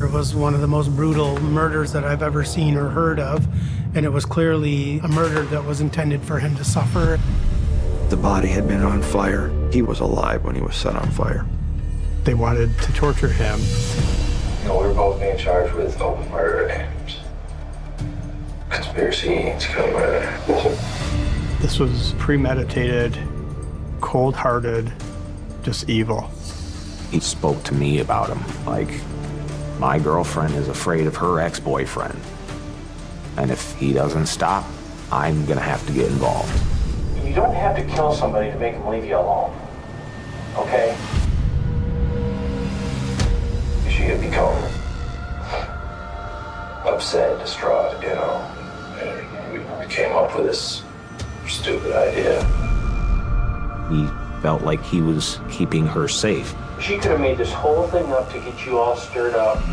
It was one of the most brutal murders that I've ever seen or heard of, and it was clearly a murder that was intended for him to suffer. The body had been on fire. He was alive when he was set on fire. They wanted to torture him. You know, we were both being charged with open murder and conspiracy to commit murder. This was premeditated, cold-hearted, just evil. He spoke to me about him like, my girlfriend is afraid of her ex-boyfriend. And if he doesn't stop, I'm gonna have to get involved. You don't have to kill somebody to make them leave you alone, okay? You should become upset, distraught, you know. And we came up with this stupid idea. He felt like he was keeping her safe. She could have made this whole thing up to get you all stirred up.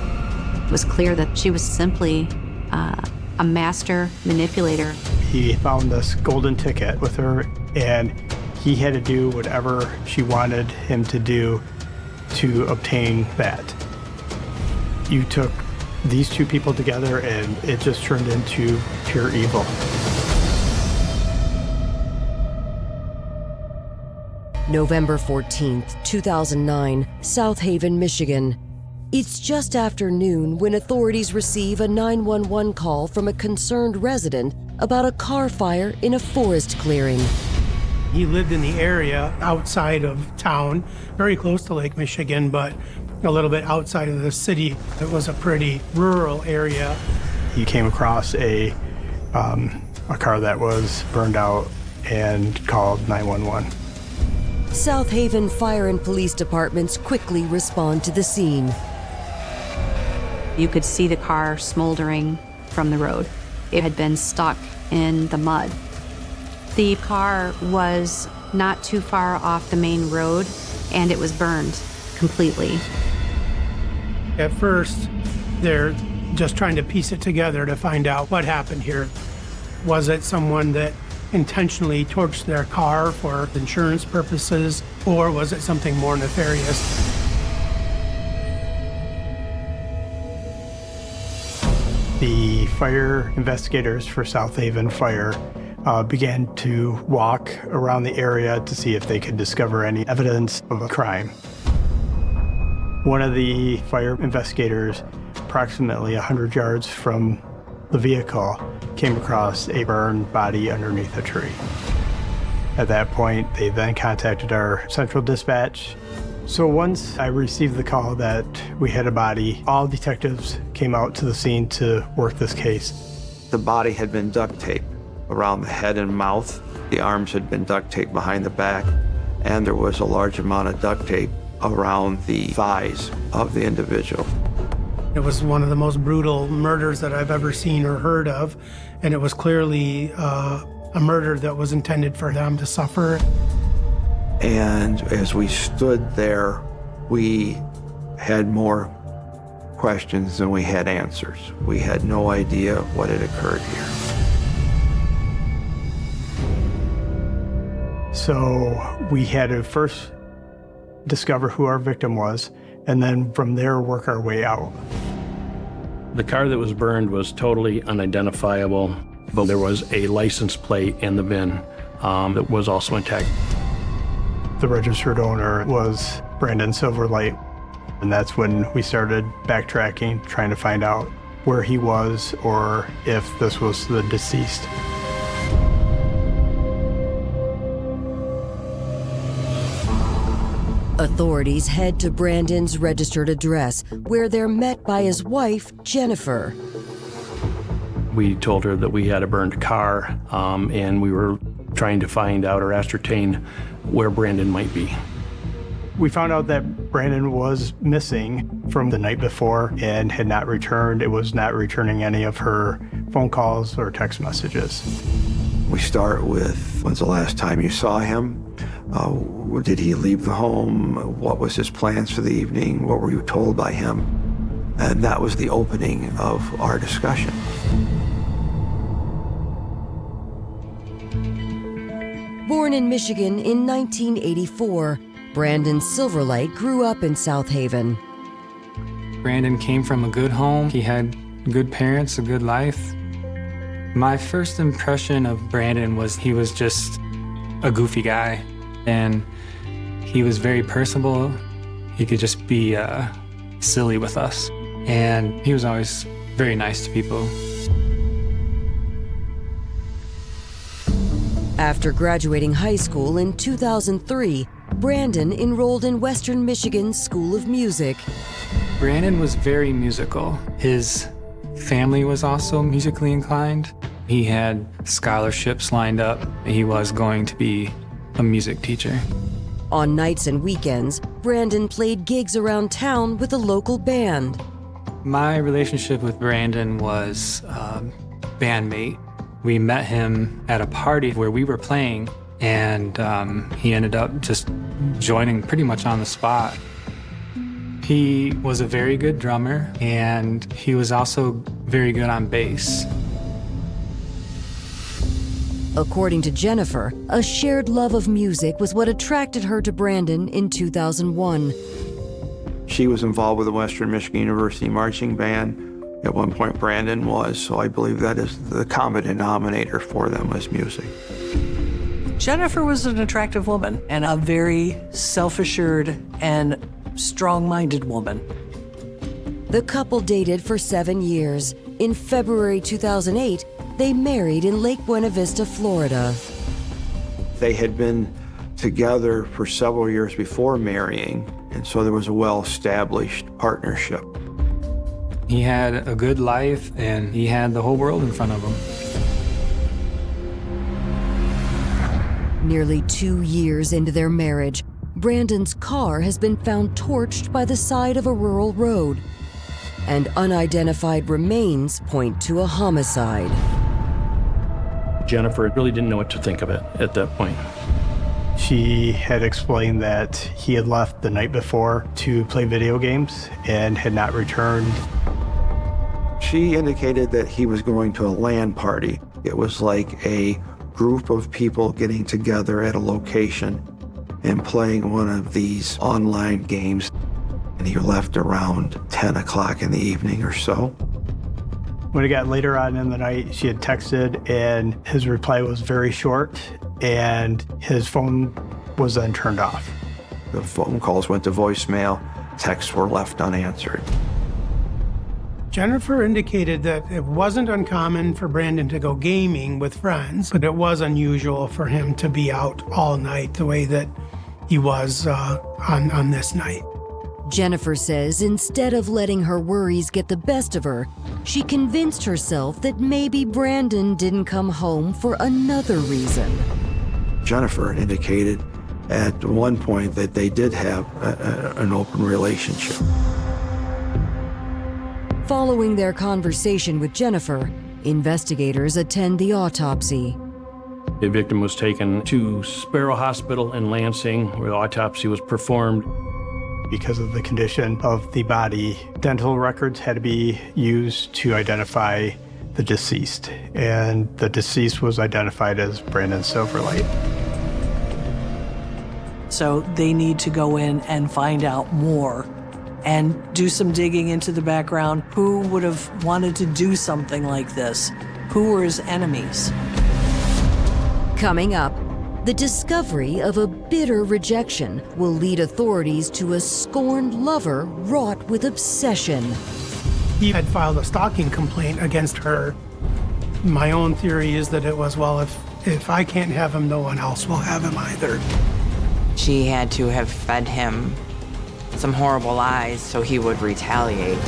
It was clear that she was simply a master manipulator. He found this golden ticket with her, and he had to do whatever she wanted him to do to obtain that. You took these two people together, and it just turned into pure evil. November 14th, 2009, South Haven, Michigan. It's just after noon when authorities receive a 911 call from a concerned resident about a car fire in a forest clearing. He lived in the area outside of town, very close to Lake Michigan, but a little bit outside of the city. It was a pretty rural area. He came across a car that was burned out and called 911. South Haven Fire and Police Departments quickly respond to the scene. You could see the car smoldering from the road. It had been stuck in the mud. The car was not too far off the main road, and it was burned completely. At first, they're just trying to piece it together to find out what happened here. Was it someone that intentionally torched their car for insurance purposes, or was it something more nefarious? The fire investigators for South Haven Fire began to walk around the area to see if they could discover any evidence of a crime. One of the fire investigators, approximately 100 yards from the vehicle, came across a burned body underneath a tree. At that point, they then contacted our central dispatch. So once I received the call that we had a body, all detectives came out to the scene to work this case. The body had been duct taped around the head and mouth. The arms had been duct taped behind the back, and there was a large amount of duct tape around the thighs of the individual. It was one of the most brutal murders that I've ever seen or heard of, and it was clearly a murder that was intended for them to suffer. And as we stood there, we had more questions than we had answers. We had no idea what had occurred here. So we had to first discover who our victim was, and then from there work our way out. The car that was burned was totally unidentifiable, but there was a license plate in the bin that was also intact. The registered owner was Brandon Silverlight, and that's when we started backtracking, trying to find out where he was or if this was the deceased. Authorities head to Brandon's registered address, where they're met by his wife, Jennifer. We told her that we had a burned car, and we were trying to find out or ascertain where Brandon might be. We found out that Brandon was missing from the night before and had not returned. It was not returning any of her phone calls or text messages. We start with, when's the last time you saw him? Did he leave the home? What was his plans for the evening? What were you told by him? And that was the opening of our discussion. Born in Michigan in 1984, Brandon Silverlight grew up in South Haven. Brandon came from a good home. He had good parents, a good life. My first impression of Brandon was he was just a goofy guy, and he was very personable. He could just be silly with us, and he was always very nice to people. After graduating high school in 2003, Brandon enrolled in Western Michigan's School of Music. Brandon was very musical. His family was also musically inclined. He had scholarships lined up. He was going to be a music teacher. On nights and weekends, Brandon played gigs around town with a local band. My relationship with Brandon was bandmate. We met him at a party where we were playing, and he ended up just joining pretty much on the spot. He was a very good drummer, and he was also very good on bass. According to Jennifer, a shared love of music was what attracted her to Brandon in 2001. She was involved with the Western Michigan University Marching Band. At one point, Brandon was, so I believe that is the common denominator for them was music. Jennifer was an attractive woman and a very self-assured and strong-minded woman. The couple dated for 7 years. In February 2008, they married in Lake Buena Vista, Florida. They had been together for several years before marrying, and so there was a well-established partnership. He had a good life, and he had the whole world in front of him. Nearly 2 years into their marriage, Brandon's car has been found torched by the side of a rural road, and unidentified remains point to a homicide. Jennifer really didn't know what to think of it at that point. She had explained that he had left the night before to play video games and had not returned. She indicated that he was going to a LAN party. It was like a group of people getting together at a location and playing one of these online games. And he left around 10 o'clock in the evening or so. When it got later on in the night, she had texted, and his reply was very short, and his phone was then turned off. The phone calls went to voicemail, texts were left unanswered. Jennifer indicated that it wasn't uncommon for Brandon to go gaming with friends, but it was unusual for him to be out all night the way that he was on this night. Jennifer says instead of letting her worries get the best of her, she convinced herself that maybe Brandon didn't come home for another reason. Jennifer indicated at one point that they did have an open relationship. Following their conversation with Jennifer, investigators attend the autopsy. The victim was taken to Sparrow Hospital in Lansing, where the autopsy was performed. Because of the condition of the body, dental records had to be used to identify the deceased, and the deceased was identified as Brandon Silverlight. So they need to go in and find out more and do some digging into the background. Who would have wanted to do something like this? Who were his enemies? Coming up, the discovery of a bitter rejection will lead authorities to a scorned lover wrought with obsession. He had filed a stalking complaint against her. My own theory is that it was, well, if I can't have him, no one else will have him either. She had to have fed him some horrible lies so he would retaliate.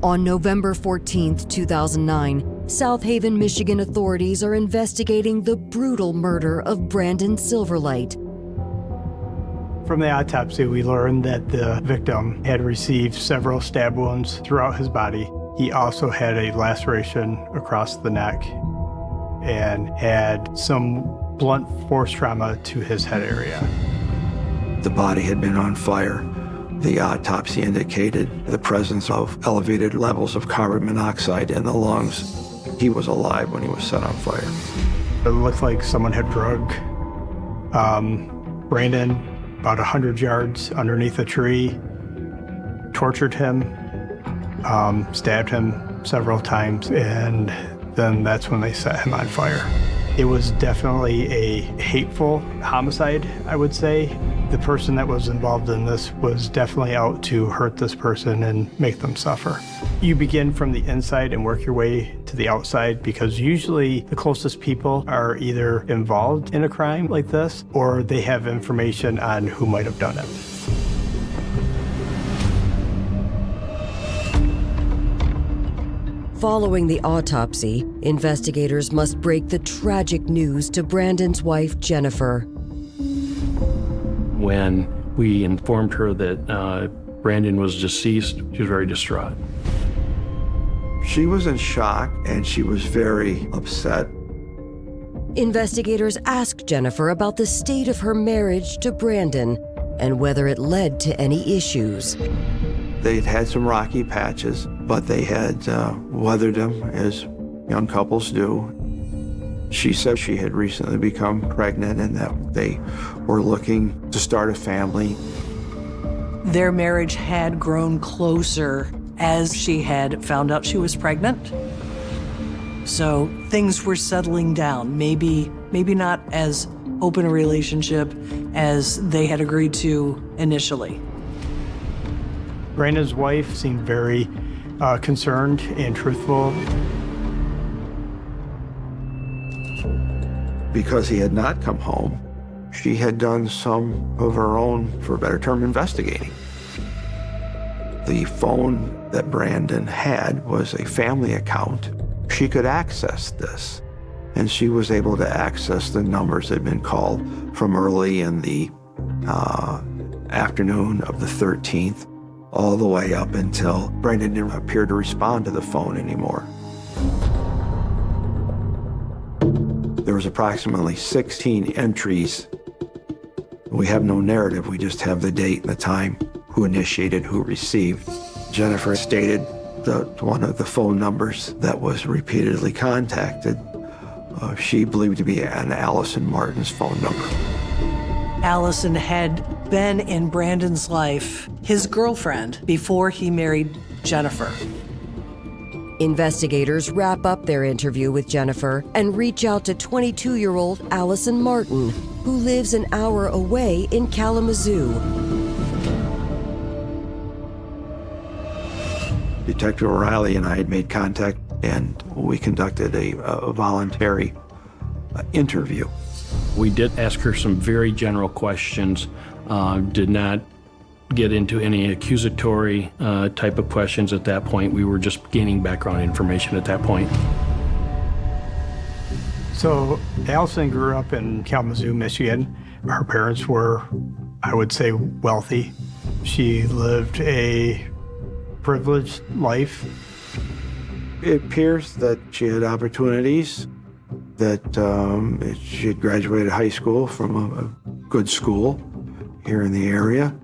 On November 14th, 2009, South Haven, Michigan authorities are investigating the brutal murder of Brandon Silverlight. From the autopsy, we learned that the victim had received several stab wounds throughout his body. He also had a laceration across the neck and had some blunt force trauma to his head area. The body had been on fire. The autopsy indicated the presence of elevated levels of carbon monoxide in the lungs. He was alive when he was set on fire. It looked like someone had drugged Brandon about 100 yards underneath a tree, tortured him, stabbed him several times, and then that's when they set him on fire. It was definitely a hateful homicide, I would say. The person that was involved in this was definitely out to hurt this person and make them suffer. You begin from the inside and work your way to the outside, because usually the closest people are either involved in a crime like this or they have information on who might have done it. Following the autopsy, investigators must break the tragic news to Brandon's wife, Jennifer. When we informed her that Brandon was deceased, she was very distraught. She was in shock and she was very upset. Investigators asked Jennifer about the state of her marriage to Brandon and whether it led to any issues. They'd had some rocky patches, but they had weathered them as young couples do. She said she had recently become pregnant and that they were looking to start a family. Their marriage had grown closer as she had found out she was pregnant. So things were settling down. Maybe not as open a relationship as they had agreed to initially. Brandon's wife seemed very concerned and truthful. Because he had not come home, she had done some of her own, for a better term, investigating. The phone that Brandon had was a family account. She could access this, and she was able to access the numbers that had been called from early in the afternoon of the 13th, all the way up until Brandon didn't appear to respond to the phone anymore. There was approximately 16 entries. We have no narrative, we just have the date and the time, who initiated, who received. Jennifer stated that one of the phone numbers that was repeatedly contacted, she believed to be an Allison Martin's phone number. Allison had been in Brandon's life his girlfriend before he married Jennifer. Investigators wrap up their interview with Jennifer and reach out to 22-year-old Allison Martin, who lives an hour away in Kalamazoo. Detective O'Reilly and I had made contact, and we conducted a voluntary interview. We did ask her some very general questions, did not get into any accusatory type of questions at that point. We were just gaining background information at that point. So Allison grew up in Kalamazoo, Michigan. Her parents were, I would say, wealthy. She lived a privileged life. It appears that she had opportunities, that she had graduated high school from a good school here in the area.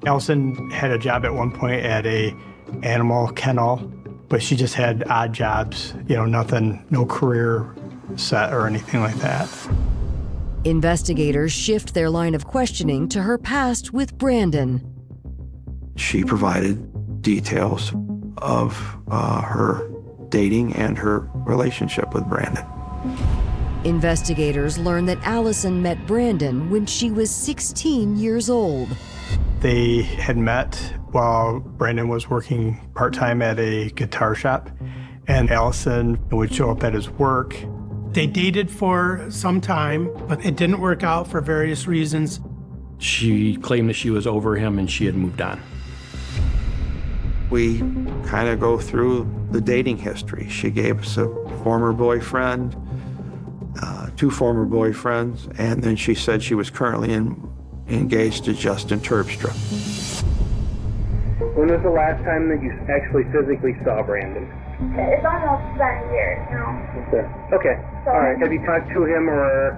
Allison had a job at one point at a animal kennel, but she just had odd jobs, nothing, no career set or anything like that. Investigators shift their line of questioning to her past with Brandon. She provided details of her dating and her relationship with Brandon. Investigators learn that Allison met Brandon when she was 16 years old. They had met while Brandon was working part-time at a guitar shop, and Allison would show up at his work. They dated for some time, but it didn't work out for various reasons. She claimed that she was over him and she had moved on. We kind of go through the dating history. She gave us a former boyfriend, 2 former boyfriends, and then she said she was currently engaged to Justin Turpstra. When was the last time that you actually physically saw Brandon? It's almost been years now. Okay. All right. Have you talked to him or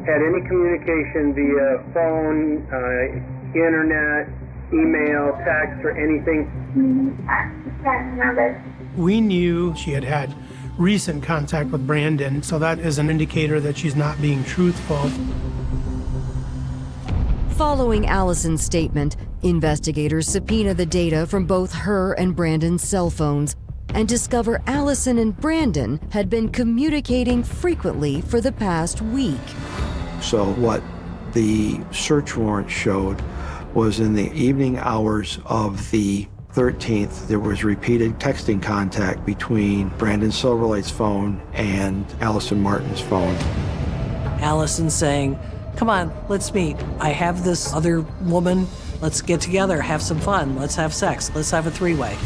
had any communication via phone, internet, email, text, or anything? We knew she had had recent contact with Brandon, so that is an indicator that she's not being truthful. Following Allison's statement, Investigators subpoena the data from both her and Brandon's cell phones and discover Allison and Brandon had been communicating frequently for the past week. So what the search warrant showed was in the evening hours of the 13th, there was repeated texting contact between Brandon Silverlight's phone and Allison Martin's phone. Allison saying, "Come on, let's meet. I have this other woman. Let's get together, have some fun. Let's have sex. Let's have a three-way."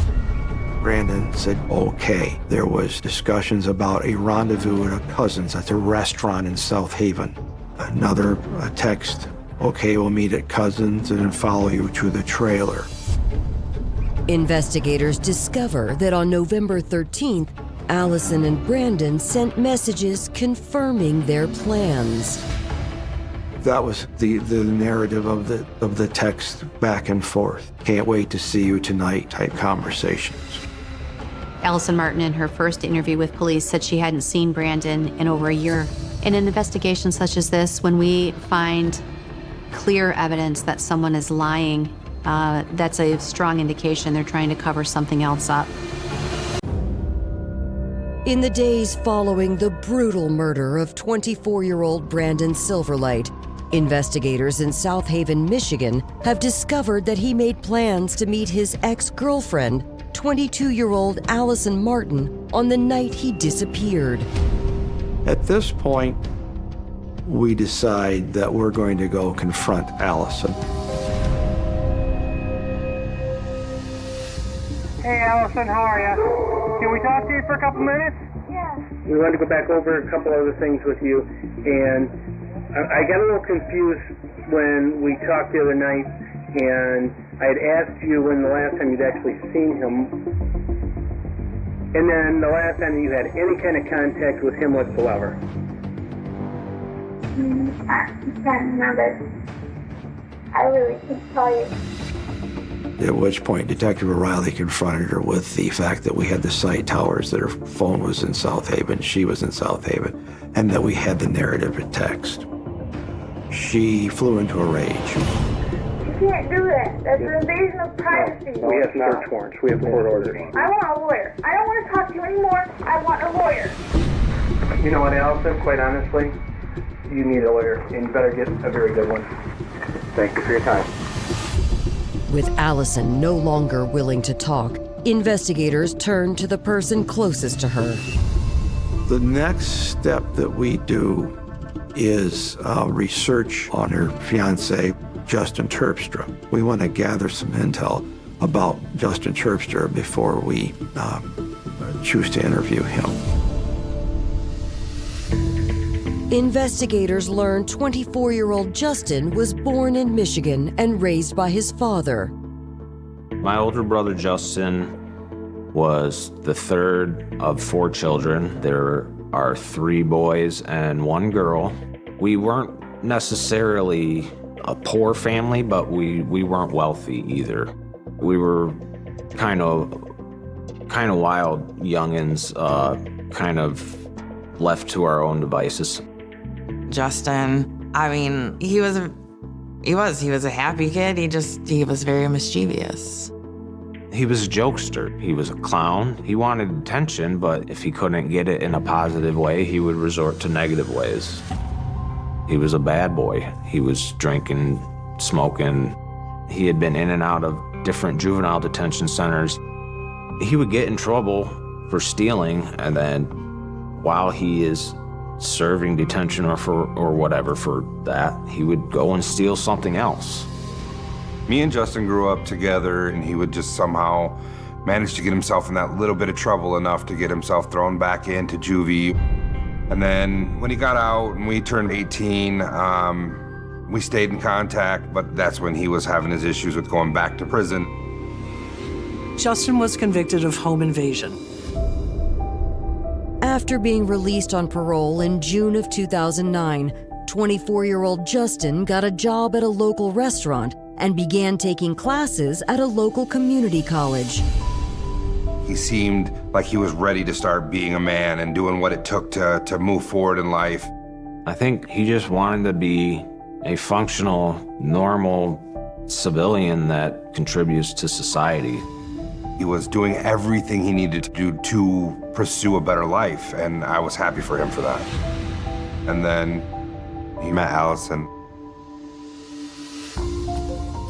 Brandon said, okay. There was discussions about a rendezvous at a cousin's at a restaurant in South Haven. Another text, okay, we'll meet at cousin's and then follow you to the trailer. Investigators discover that on November 13th, Allison and Brandon sent messages confirming their plans. That was the narrative of the text back and forth. Can't wait to see you tonight type conversations. Allison Martin, in her first interview with police, said she hadn't seen Brandon in over a year. In an investigation such as this, when we find clear evidence that someone is lying, that's a strong indication they're trying to cover something else up. In the days following the brutal murder of 24-year-old Brandon Silverlight, investigators in South Haven, Michigan, have discovered that he made plans to meet his ex-girlfriend, 22-year-old Allison Martin, on the night he disappeared. At this point, we decide that we're going to go confront Allison. Hey, Allison, how are you? Can we talk to you for a couple minutes? Yeah. We wanted to go back over a couple other things with you, and I got a little confused when we talked the other night, and I had asked you when the last time you'd actually seen him, and then the last time you had any kind of contact with him whatsoever. I can't remember. I really can't tell you. At which point, Detective O'Reilly confronted her with the fact that we had the site towers, that her phone was in South Haven, she was in South Haven, and that we had the narrative in text. She flew into a rage. You can't do that. That's an invasion of privacy. We have search warrants. We have court orders. I want a lawyer. I don't want to talk to you anymore. I want a lawyer. You know what, Allison? Quite honestly, you need a lawyer, and you better get a very good one. Thank you for your time. With Allison no longer willing to talk, investigators turn to the person closest to her. The next step that we do is research on her fiance, Justin Turpstra. We want to gather some intel about Justin Turpstra before we choose to interview him. Investigators learn 24-year-old Justin was born in Michigan and raised by his father. My older brother, Justin, was the third of 4 children. There are 3 boys and 1 girl. We weren't necessarily a poor family, but we weren't wealthy either. We were kind of wild youngins, kind of left to our own devices. Justin, I mean, he was a happy kid. He was very mischievous. He was a jokester. He was a clown. He wanted attention, but if he couldn't get it in a positive way, he would resort to negative ways. He was a bad boy. He was drinking, smoking. He had been in and out of different juvenile detention centers. He would get in trouble for stealing, and then while he is serving detention or whatever for that, he would go and steal something else. Me and Justin grew up together, and he would just somehow manage to get himself in that little bit of trouble enough to get himself thrown back into juvie. And then when he got out and we turned 18, we stayed in contact, but that's when he was having his issues with going back to prison. Justin was convicted of home invasion. After being released on parole in June of 2009, 24-year-old Justin got a job at a local restaurant and began taking classes at a local community college. He seemed like he was ready to start being a man and doing what it took to move forward in life. I think he just wanted to be a functional, normal civilian that contributes to society. He was doing everything he needed to do to pursue a better life, and I was happy for him for that. And then he met Allison.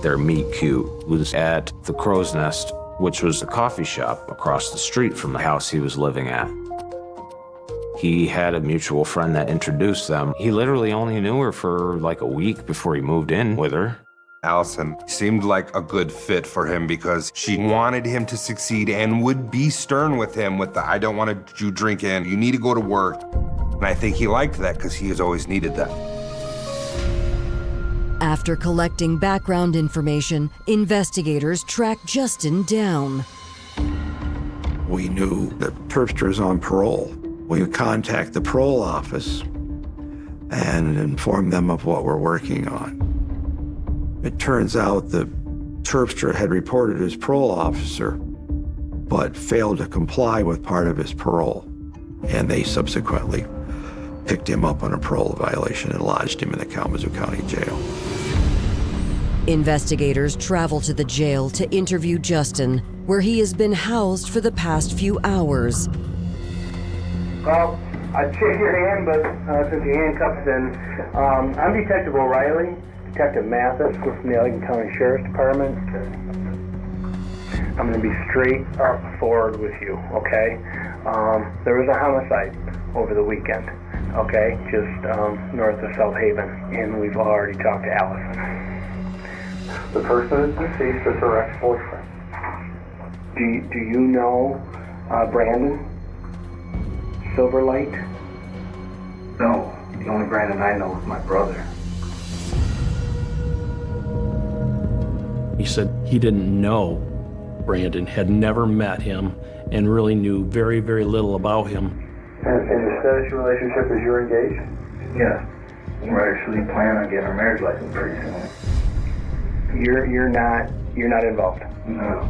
Their meet cute was at the Crow's Nest, which was the coffee shop across the street from the house he was living at. He had a mutual friend that introduced them. He literally only knew her for like a week before he moved in with her. Allison seemed like a good fit for him because she wanted him to succeed and would be stern with him with the, I don't want you drinking, you need to go to work. And I think he liked that because he has always needed that. After collecting background information, investigators tracked Justin down. We knew that Turpstra is on parole. We would contact the parole office and inform them of what we're working on. It turns out that Turpstra had reported his parole officer, but failed to comply with part of his parole. And they subsequently picked him up on a parole violation and lodged him in the Kalamazoo County Jail. Investigators travel to the jail to interview Justin, where he has been housed for the past few hours. Well, I'd shake your hand, but since your handcuffs in, I'm Detective O'Reilly, Detective Mathis, we're from the Allegheny County Sheriff's Department. I'm going to be straight up forward with you, okay? There was a homicide over the weekend, okay, just north of South Haven, and we've already talked to Allison. The person is deceased is her ex-boyfriend. Do you know Brandon Silverlight? No, the only Brandon I know is my brother. He said he didn't know Brandon, had never met him, and really knew very, very little about him. And the status of your relationship is you're engaged? Yes. We're actually planning on getting our marriage license pretty soon. You're not involved? No.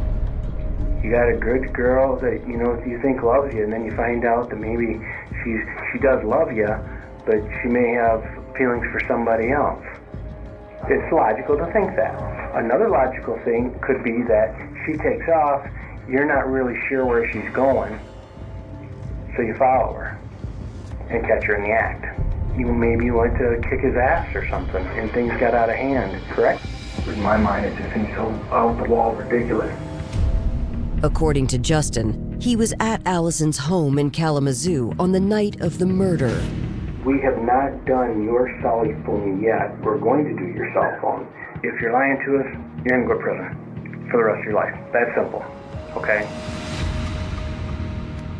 You got a good girl that you think loves you, and then you find out that maybe she does love you, but she may have feelings for somebody else. It's logical to think that. Another logical thing could be that she takes off, you're not really sure where she's going, so you follow her and catch her in the act. Maybe you went to kick his ass or something, and things got out of hand, correct? In my mind, it just seems so out the wall ridiculous. According to Justin, he was at Allison's home in Kalamazoo on the night of the murder. We have not done your cell phone yet. We're going to do your cell phone. If you're lying to us, you're going to go to prison for the rest of your life. That's simple, okay?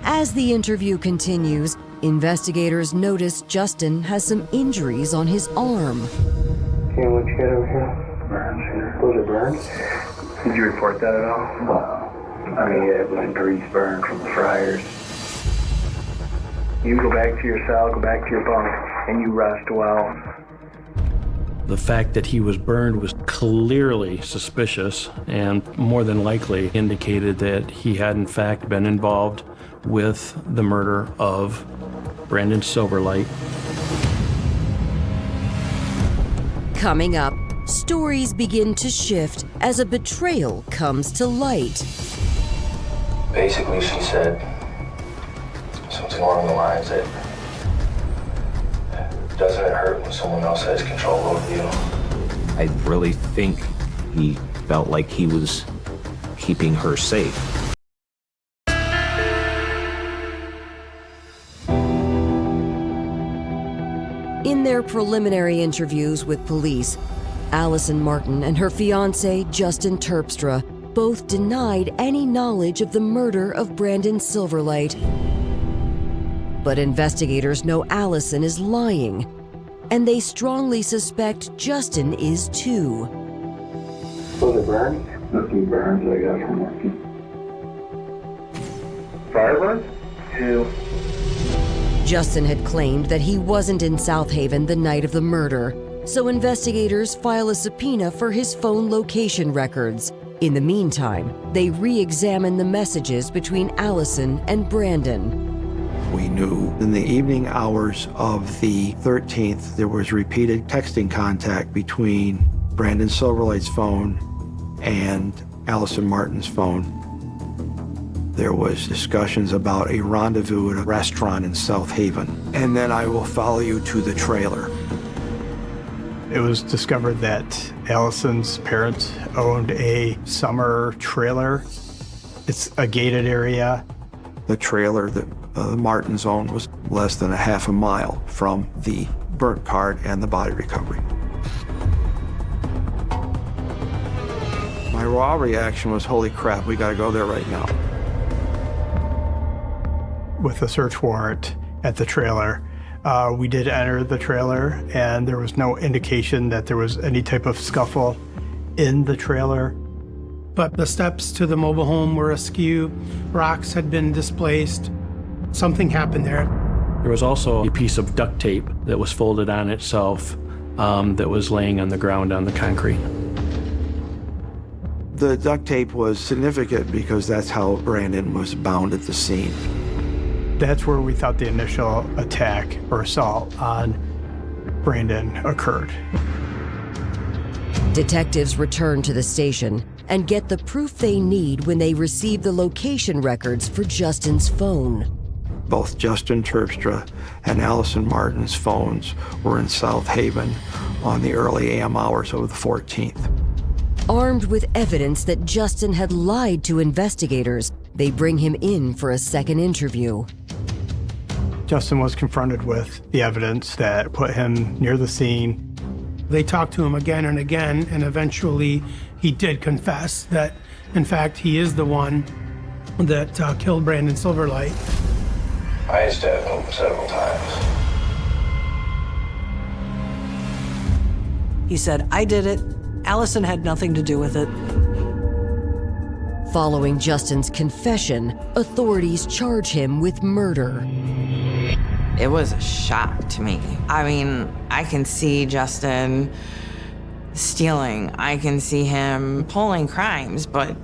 As the interview continues, investigators notice Justin has some injuries on his arm. Okay, what you got over here? Burns here. Those are burns? Did you report that at all? No. I mean, it was a grease burn from the fryers. You go back to your cell, go back to your bunk, and you rest well. The fact that he was burned was clearly suspicious and more than likely indicated that he had in fact been involved with the murder of Brandon Silverlight. Coming up, stories begin to shift as a betrayal comes to light. Basically, she said something along the lines that, doesn't it hurt when someone else has control over you? I really think he felt like he was keeping her safe. In their preliminary interviews with police, Allison Martin and her fiancé, Justin Turpstra, both denied any knowledge of the murder of Brandon Silverlight. But investigators know Allison is lying, and they strongly suspect Justin is too. Those are burns? A few burns I got from working. Fire burns? 2. Justin had claimed that he wasn't in South Haven the night of the murder, so investigators file a subpoena for his phone location records. In the meantime, they re-examine the messages between Allison and Brandon. We knew in the evening hours of the 13th, there was repeated texting contact between Brandon Silverlight's phone and Allison Martin's phone. There was discussions about a rendezvous at a restaurant in South Haven. And then I will follow you to the trailer. It was discovered that Allison's parents owned a summer trailer. It's a gated area. The trailer that the Martins owned was less than a half a mile from the burnt cart and the body recovery. My raw reaction was, holy crap, we gotta go there right now. With a search warrant at the trailer, we did enter the trailer, and there was no indication that there was any type of scuffle in the trailer. But the steps to the mobile home were askew, rocks had been displaced. Something happened there. There was also a piece of duct tape that was folded on itself that was laying on the ground on the concrete. The duct tape was significant because that's how Brandon was bound at the scene. That's where we thought the initial attack or assault on Brandon occurred. Detectives return to the station and get the proof they need when they receive the location records for Justin's phone. Both Justin Turpstra and Allison Martin's phones were in South Haven on the early AM hours of the 14th. Armed with evidence that Justin had lied to investigators, they bring him in for a second interview. Justin was confronted with the evidence that put him near the scene. They talked to him again and again, and eventually he did confess that, in fact, he is the one that killed Brandon Silverlight. I stabbed him several times. He said, I did it. Allison had nothing to do with it. Following Justin's confession, authorities charge him with murder. It was a shock to me. I mean, I can see Justin stealing. I can see him pulling crimes, but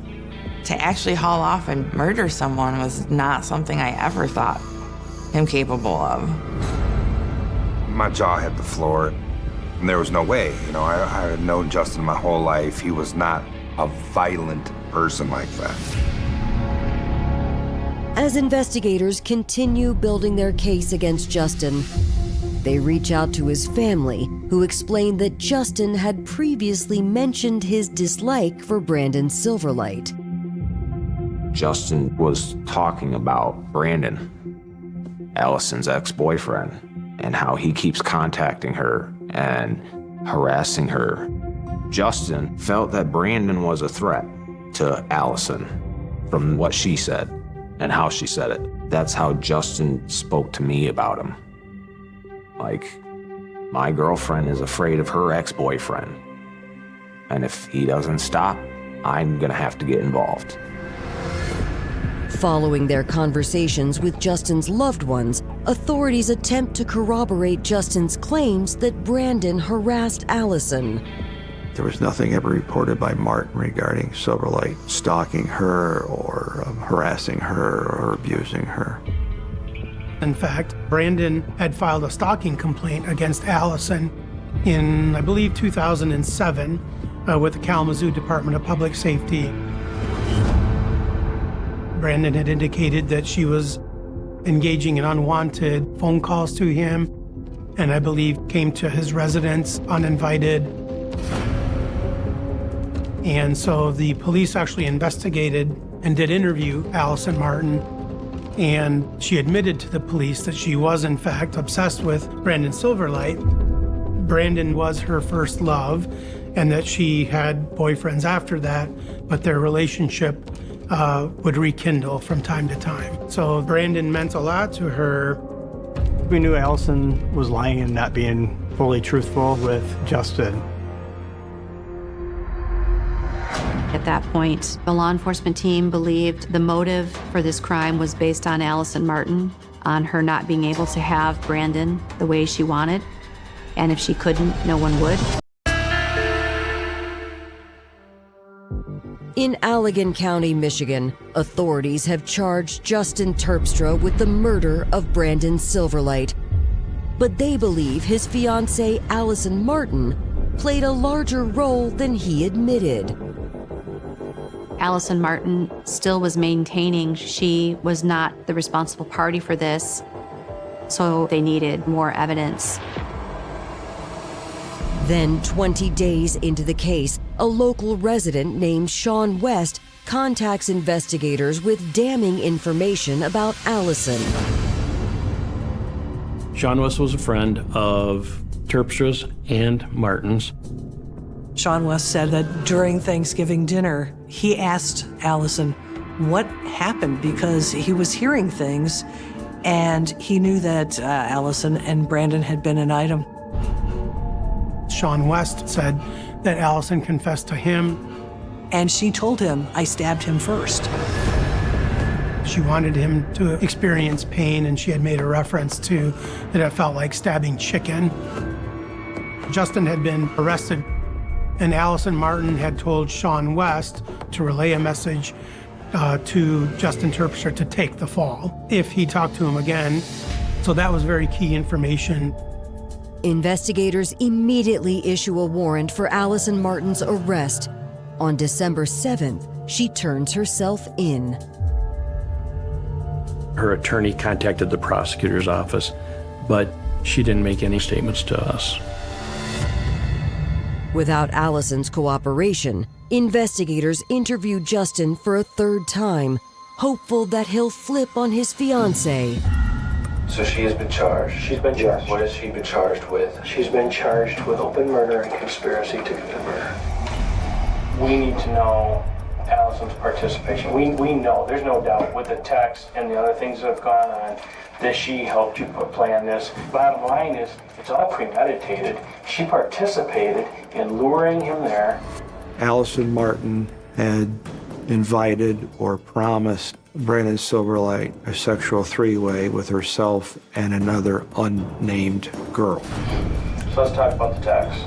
to actually haul off and murder someone was not something I ever thought him capable of. My jaw hit the floor, and there was no way. You know, I had known Justin my whole life. He was not a violent person like that. As investigators continue building their case against Justin, they reach out to his family, who explain that Justin had previously mentioned his dislike for Brandon Silverlight. Justin was talking about Brandon, Allison's ex-boyfriend, and how he keeps contacting her and harassing her. Justin felt that Brandon was a threat to Allison from what she said and how she said it. That's how Justin spoke to me about him. Like, my girlfriend is afraid of her ex-boyfriend, and if he doesn't stop, I'm gonna have to get involved. Following their conversations with Justin's loved ones, authorities attempt to corroborate Justin's claims that Brandon harassed Allison. There was nothing ever reported by Martin regarding Silverlight stalking her or harassing her or abusing her. In fact, Brandon had filed a stalking complaint against Allison in, I believe, 2007 with the Kalamazoo Department of Public Safety. Brandon had indicated that she was engaging in unwanted phone calls to him, and I believe came to his residence uninvited. And so the police actually investigated and did interview Allison Martin, and she admitted to the police that she was in fact obsessed with Brandon Silverlight. Brandon was her first love, and that she had boyfriends after that, but their relationship would rekindle from time to time. So Brandon meant a lot to her. We knew Allison was lying and not being fully truthful with Justin. At that point, the law enforcement team believed the motive for this crime was based on Allison Martin, on her not being able to have Brandon the way she wanted. And if she couldn't, no one would. In Allegan County, Michigan, authorities have charged Justin Turpstra with the murder of Brandon Silverlight. But they believe his fiancée, Allison Martin, played a larger role than he admitted. Allison Martin still was maintaining she was not the responsible party for this, so they needed more evidence. Then, 20 days into the case, a local resident named Sean West contacts investigators with damning information about Allison. Sean West was a friend of Turpstra's and Martin's. Sean West said that during Thanksgiving dinner, he asked Allison what happened because he was hearing things and he knew that Allison and Brandon had been an item. Sean West said that Allison confessed to him. And she told him, I stabbed him first. She wanted him to experience pain, and she had made a reference to that it felt like stabbing chicken. Justin had been arrested, and Allison Martin had told Sean West to relay a message to Justin Turpstra to take the fall if he talked to him again. So that was very key information. Investigators immediately issue a warrant for Allison Martin's arrest. On December 7th, she turns herself in. Her attorney contacted the prosecutor's office, but she didn't make any statements to us. Without Allison's cooperation, investigators interview Justin for a third time, hopeful that he'll flip on his fiancée. So she has been charged. She's been charged. What has she been charged with? She's been charged with open murder and conspiracy to commit murder. We need to know Allison's participation. We know, there's no doubt, with the text and the other things that have gone on, that she helped you plan this. Bottom line is, it's all premeditated. She participated in luring him there. Allison Martin had invited or promised Brandon Silverlight a sexual three-way with herself and another unnamed girl. So let's talk about the text.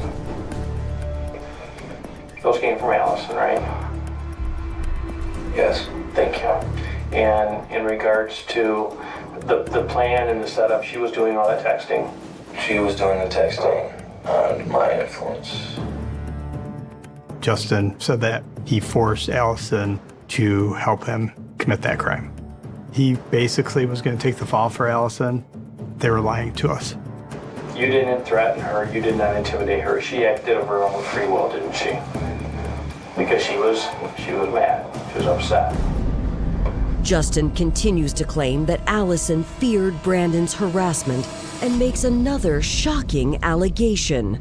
Those came from Allison, right? Yes. Thank you. And in regards to the plan and the setup, she was doing all that texting? She was doing the texting under my influence. Justin said that he forced Allison to help him commit that crime. He basically was going to take the fall for Allison. They were lying to us. You didn't threaten her. You did not intimidate her. She acted of her own free will, didn't she? Because she was mad. She was upset. Justin continues to claim that Allison feared Brandon's harassment and makes another shocking allegation.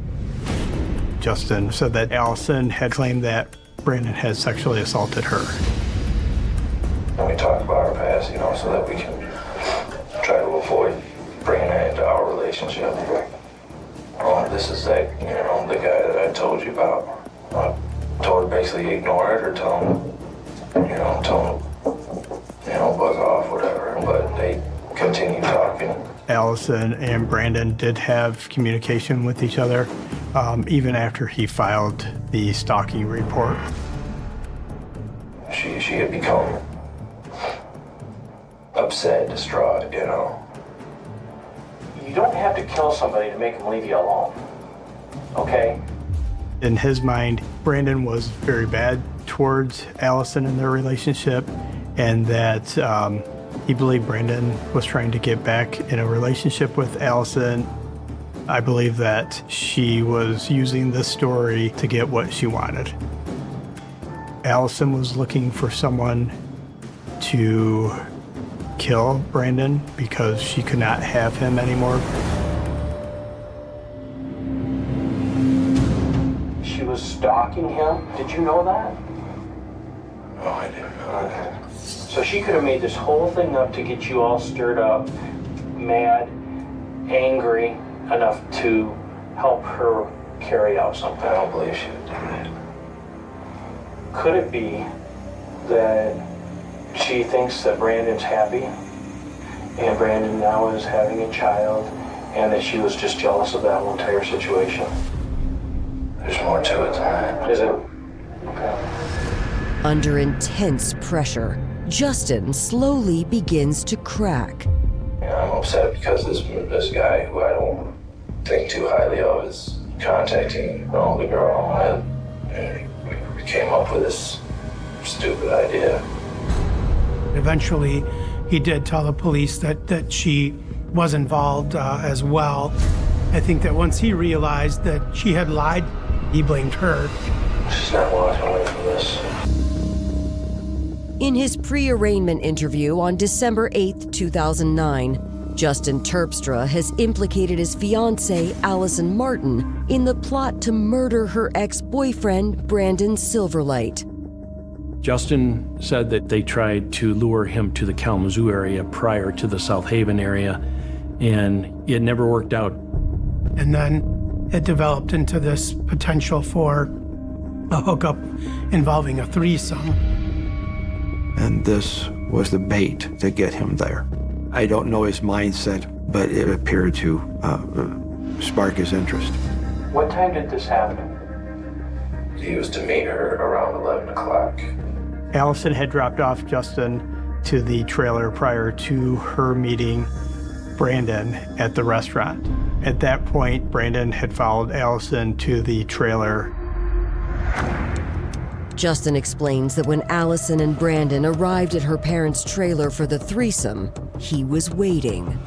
Justin said that Allison had claimed that Brandon had sexually assaulted her. And we talked about our past, so that we can try to avoid bringing that into our relationship. This is the guy that I told you about. I told her basically ignore it or tell him, buzz off, whatever. But they continued talking. Allison and Brandon did have communication with each other, even after he filed the stalking report. She had become upset, distraught, You don't have to kill somebody to make them leave you alone, okay? In his mind, Brandon was very bad towards Allison in their relationship, and that he believed Brandon was trying to get back in a relationship with Allison. I believe that she was using this story to get what she wanted. Allison was looking for someone to kill Brandon because she could not have him anymore. She was stalking him. Did you know that? No, I didn't know that. So she could have made this whole thing up to get you all stirred up, mad, angry, enough to help her carry out something. I don't believe she would do that. Could it be that she thinks that Brandon's happy and Brandon now is having a child and that she was just jealous of that whole entire situation? There's more to it than that. Is it? Okay. Under intense pressure, Justin slowly begins to crack. I'm upset because this guy, who I don't think too highly of, is contacting the girl, and we came up with this stupid idea. Eventually, he did tell the police that she was involved as well. I think that once he realized that she had lied, he blamed her. She's not walking away from this. In his pre-arraignment interview on December 8, 2009, Justin Turpstra has implicated his fiancée, Allison Martin, in the plot to murder her ex-boyfriend, Brandon Silverlight. Justin said that they tried to lure him to the Kalamazoo area prior to the South Haven area, and it never worked out. And then it developed into this potential for a hookup involving a threesome. And this was the bait to get him there. I don't know his mindset, but it appeared to spark his interest. What time did this happen? He was to meet her around 11 o'clock. Allison had dropped off Justin to the trailer prior to her meeting Brandon at the restaurant. At that point, Brandon had followed Allison to the trailer. Justin explains that when Allison and Brandon arrived at her parents' trailer for the threesome, he was waiting.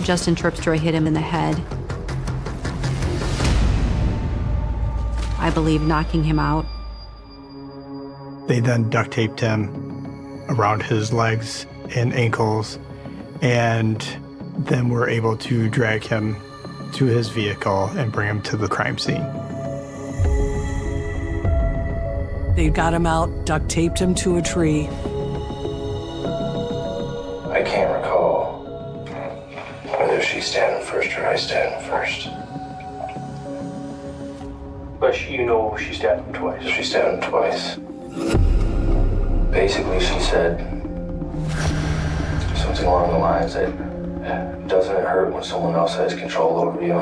Justin Turpstra hit him in the head, I believe knocking him out. They then duct taped him around his legs and ankles, and then were able to drag him to his vehicle and bring him to the crime scene. They got him out, duct taped him to a tree. I can't recall whether she's standing first or I standing first. But you know she stabbed him twice. She stabbed him twice. Basically, she said something along the lines that, doesn't it hurt when someone else has control over you?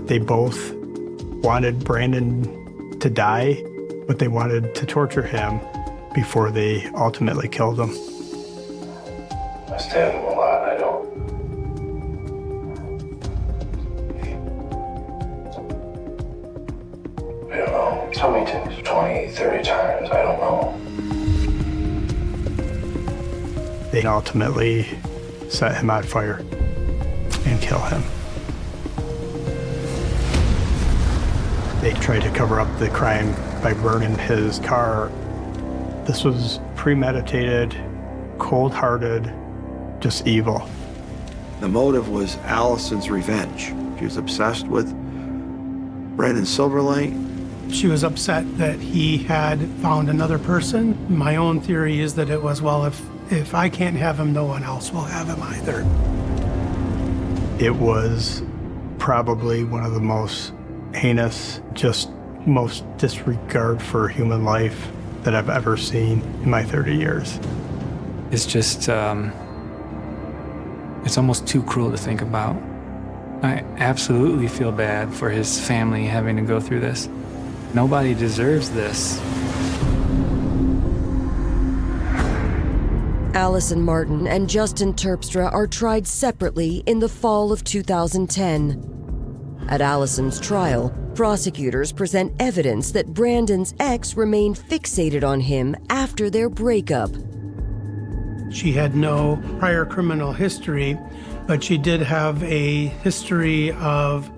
They both wanted Brandon to die, but they wanted to torture him before they ultimately killed him. I stabbed him a lot, I don't know. How many times? 20, 30 times, I don't know. They ultimately set him on fire and kill him. They tried to cover up the crime by burning his car. This was premeditated, cold-hearted, just evil. The motive was Allison's revenge. She was obsessed with Brandon Silverlight. She was upset that he had found another person. My own theory is that it was, well, if I can't have him, no one else will have him either. It was probably one of the most heinous, just most disregard for human life that I've ever seen in my 30 years. It's just, it's almost too cruel to think about. I absolutely feel bad for his family having to go through this. Nobody deserves this. Allison Martin and Justin Turpstra are tried separately in the fall of 2010. At Allison's trial, prosecutors present evidence that Brandon's ex remained fixated on him after their breakup. She had no prior criminal history, but she did have a history of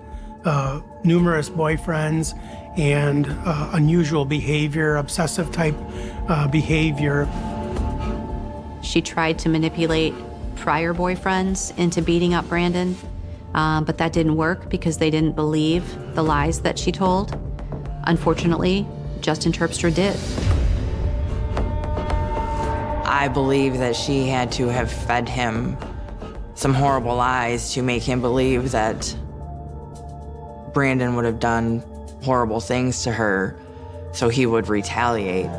numerous boyfriends and unusual behavior, obsessive type behavior. She tried to manipulate prior boyfriends into beating up Brandon, but that didn't work because they didn't believe the lies that she told. Unfortunately, Justin Turpstra did. I believe that she had to have fed him some horrible lies to make him believe that Brandon would have done horrible things to her, so he would retaliate.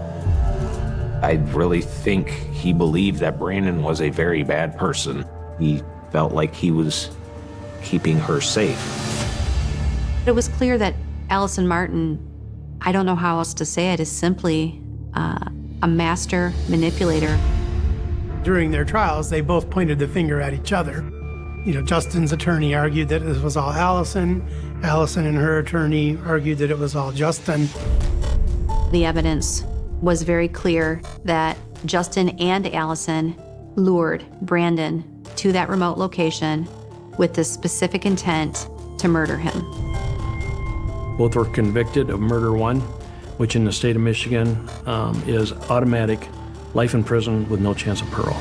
I really think he believed that Brandon was a very bad person. He felt like he was keeping her safe. It was clear that Allison Martin, I don't know how else to say it, is simply a master manipulator. During their trials, they both pointed the finger at each other. Justin's attorney argued that this was all Allison. Allison and her attorney argued that it was all Justin. The evidence was very clear that Justin and Allison lured Brandon to that remote location with the specific intent to murder him. Both were convicted of murder one, which in the state of Michigan is automatic life in prison with no chance of parole.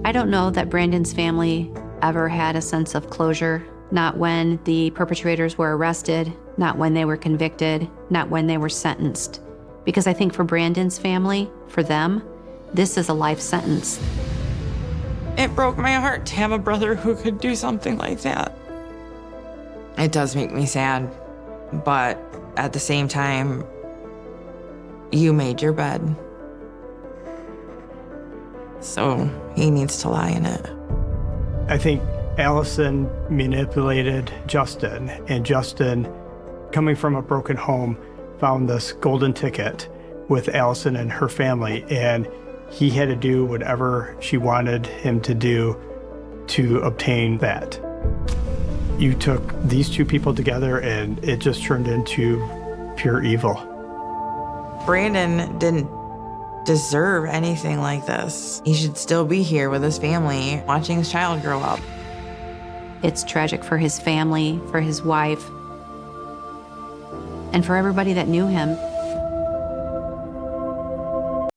I don't know that Brandon's family ever had a sense of closure, not when the perpetrators were arrested, not when they were convicted, not when they were sentenced. Because I think for Brandon's family, for them, this is a life sentence. It broke my heart to have a brother who could do something like that. It does make me sad, but at the same time, you made your bed. So he needs to lie in it. I think Allison manipulated Justin, and Justin, coming from a broken home, found this golden ticket with Allison and her family, and he had to do whatever she wanted him to do to obtain that. You took these two people together and it just turned into pure evil. Brandon didn't deserve anything like this. He should still be here with his family, watching his child grow up. It's tragic for his family, for his wife, and for everybody that knew him.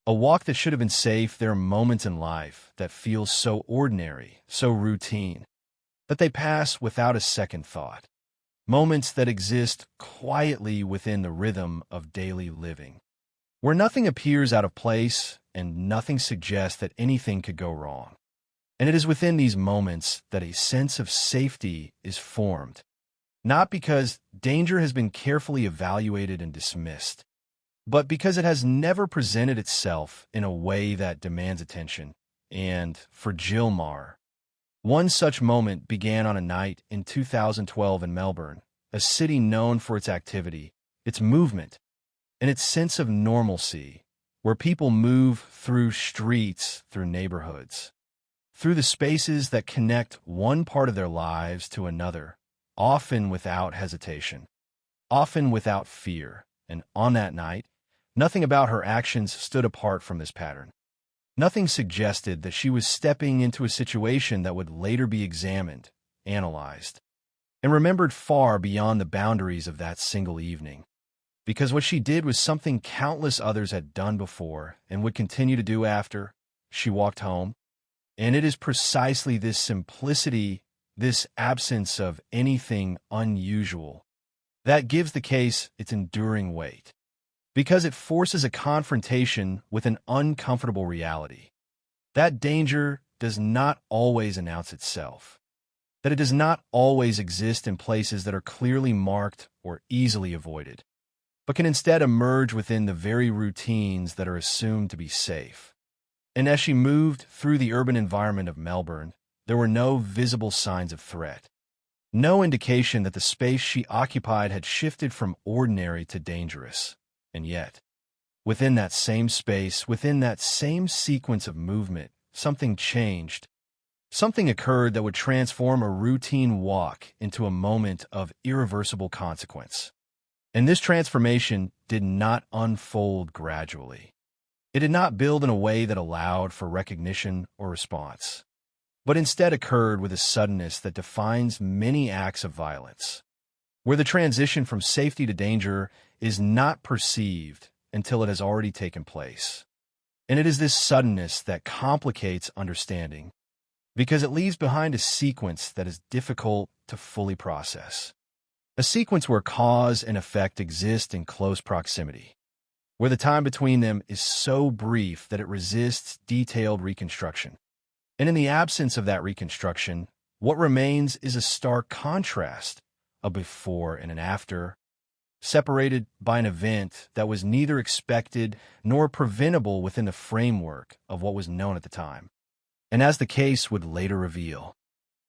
A walk that should have been safe, there are moments in life that feel so ordinary, so routine, that they pass without a second thought. Moments that exist quietly within the rhythm of daily living, where nothing appears out of place and nothing suggests that anything could go wrong. And it is within these moments that a sense of safety is formed, not because danger has been carefully evaluated and dismissed, but because it has never presented itself in a way that demands attention. And for Jill Marr, one such moment began on a night in 2012 in Melbourne, a city known for its activity, its movement, and its sense of normalcy, where people move through streets, through neighborhoods, through the spaces that connect one part of their lives to another, often without hesitation, often without fear. And on that night, nothing about her actions stood apart from this pattern. Nothing suggested that she was stepping into a situation that would later be examined, analyzed, and remembered far beyond the boundaries of that single evening. Because what she did was something countless others had done before and would continue to do after. She walked home. And it is precisely this simplicity, this absence of anything unusual, that gives the case its enduring weight. Because it forces a confrontation with an uncomfortable reality. That danger does not always announce itself. That it does not always exist in places that are clearly marked or easily avoided, but can instead emerge within the very routines that are assumed to be safe. And as she moved through the urban environment of Melbourne, there were no visible signs of threat. No indication that the space she occupied had shifted from ordinary to dangerous. And yet, within that same space, within that same sequence of movement, something changed. Something occurred that would transform a routine walk into a moment of irreversible consequence. And this transformation did not unfold gradually. It did not build in a way that allowed for recognition or response, but instead occurred with a suddenness that defines many acts of violence, where the transition from safety to danger is not perceived until it has already taken place. And it is this suddenness that complicates understanding, because it leaves behind a sequence that is difficult to fully process. A sequence where cause and effect exist in close proximity, where the time between them is so brief that it resists detailed reconstruction. And in the absence of that reconstruction, what remains is a stark contrast, a before and an after, separated by an event that was neither expected nor preventable within the framework of what was known at the time. And as the case would later reveal,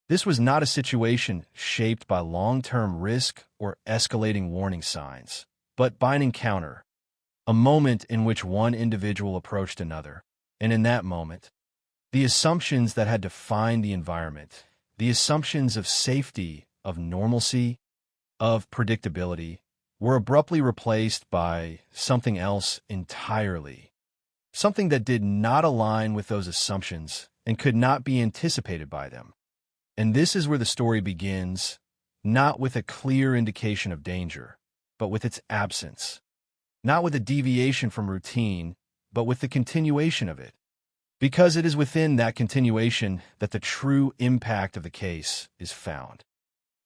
this was not a situation shaped by long-term risk or escalating warning signs, but by an encounter, a moment in which one individual approached another, And in that moment, the assumptions that had defined the environment, the assumptions of safety, of normalcy, of predictability, were abruptly replaced by something else entirely. Something that did not align with those assumptions and could not be anticipated by them. And this is where the story begins, not with a clear indication of danger, but with its absence. Not with a deviation from routine, but with the continuation of it. Because it is within that continuation that the true impact of the case is found.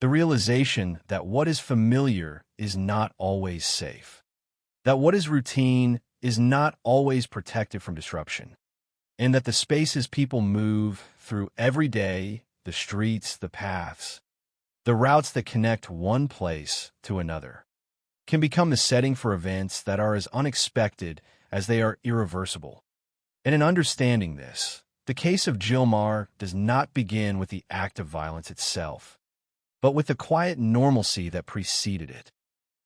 The realization that what is familiar is not always safe. That what is routine is not always protected from disruption. And that the spaces people move through every day, the streets, the paths, the routes that connect one place to another, can become the setting for events that are as unexpected as they are irreversible. And in understanding this, the case of Jill Marr does not begin with the act of violence itself, but with the quiet normalcy that preceded it.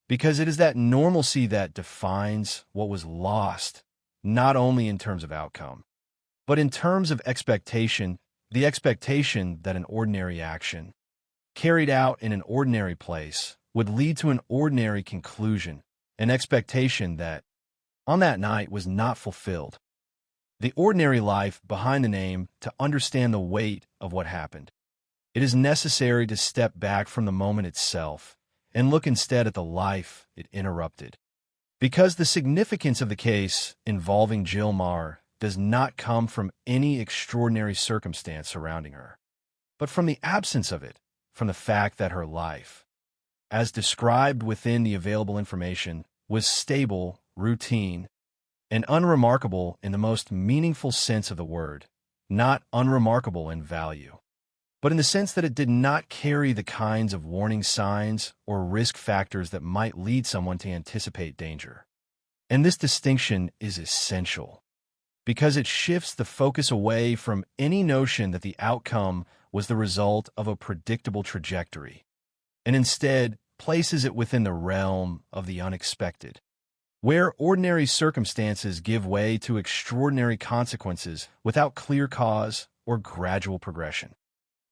Because it is that normalcy that defines what was lost, not only in terms of outcome, but in terms of expectation, the expectation that an ordinary action, carried out in an ordinary place, would lead to an ordinary conclusion, an expectation that, on that night, was not fulfilled. The ordinary life behind the name to understand the weight of what happened. It is necessary to step back from the moment itself and look instead at the life it interrupted. Because the significance of the case involving Jill Marr does not come from any extraordinary circumstance surrounding her, but from the absence of it, from the fact that her life, as described within the available information, was stable, routine, and unremarkable in the most meaningful sense of the word, not unremarkable in value, but in the sense that it did not carry the kinds of warning signs or risk factors that might lead someone to anticipate danger. And this distinction is essential, because it shifts the focus away from any notion that the outcome was the result of a predictable trajectory, and instead places it within the realm of the unexpected, where ordinary circumstances give way to extraordinary consequences without clear cause or gradual progression.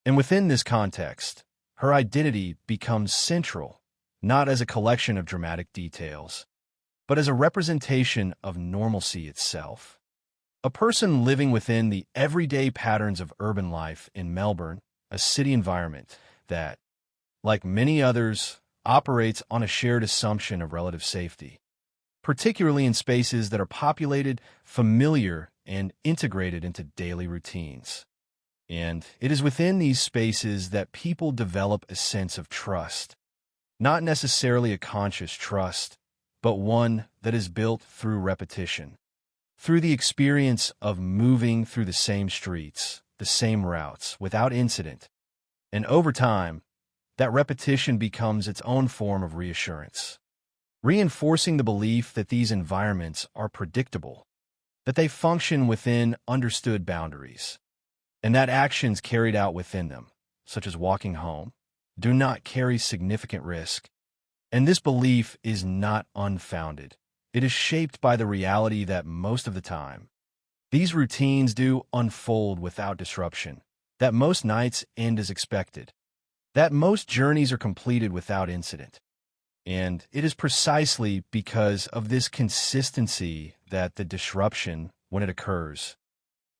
And within this context, her identity becomes central, not as a collection of dramatic details, but as a representation of normalcy itself. A person living within the everyday patterns of urban life in Melbourne, a city environment that, like many others, operates on a shared assumption of relative safety, particularly in spaces that are populated, familiar, and integrated into daily routines. And it is within these spaces that people develop a sense of trust, not necessarily a conscious trust, but one that is built through repetition, through the experience of moving through the same streets, the same routes, without incident. And over time, that repetition becomes its own form of reassurance, reinforcing the belief that these environments are predictable, that they function within understood boundaries, and that actions carried out within them, such as walking home, do not carry significant risk. And this belief is not unfounded. It is shaped by the reality that most of the time, these routines do unfold without disruption, that most nights end as expected, that most journeys are completed without incident. And it is precisely because of this consistency that the disruption, when it occurs,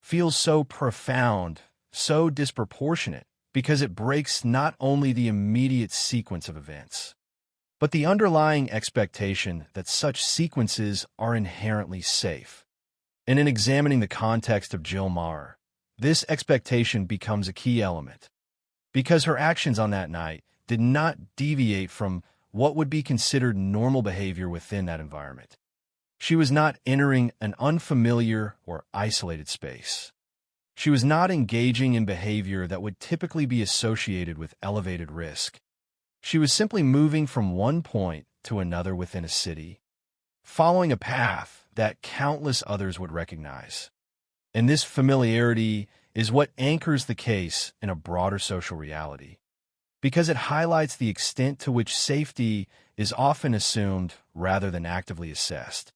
feels so profound, so disproportionate, because it breaks not only the immediate sequence of events, but the underlying expectation that such sequences are inherently safe. And in examining the context of Jill Marr, this expectation becomes a key element, because her actions on that night did not deviate from what would be considered normal behavior within that environment. She was not entering an unfamiliar or isolated space. She was not engaging in behavior that would typically be associated with elevated risk. She was simply moving from one point to another within a city, following a path that countless others would recognize. And this familiarity is what anchors the case in a broader social reality, because it highlights the extent to which safety is often assumed rather than actively assessed.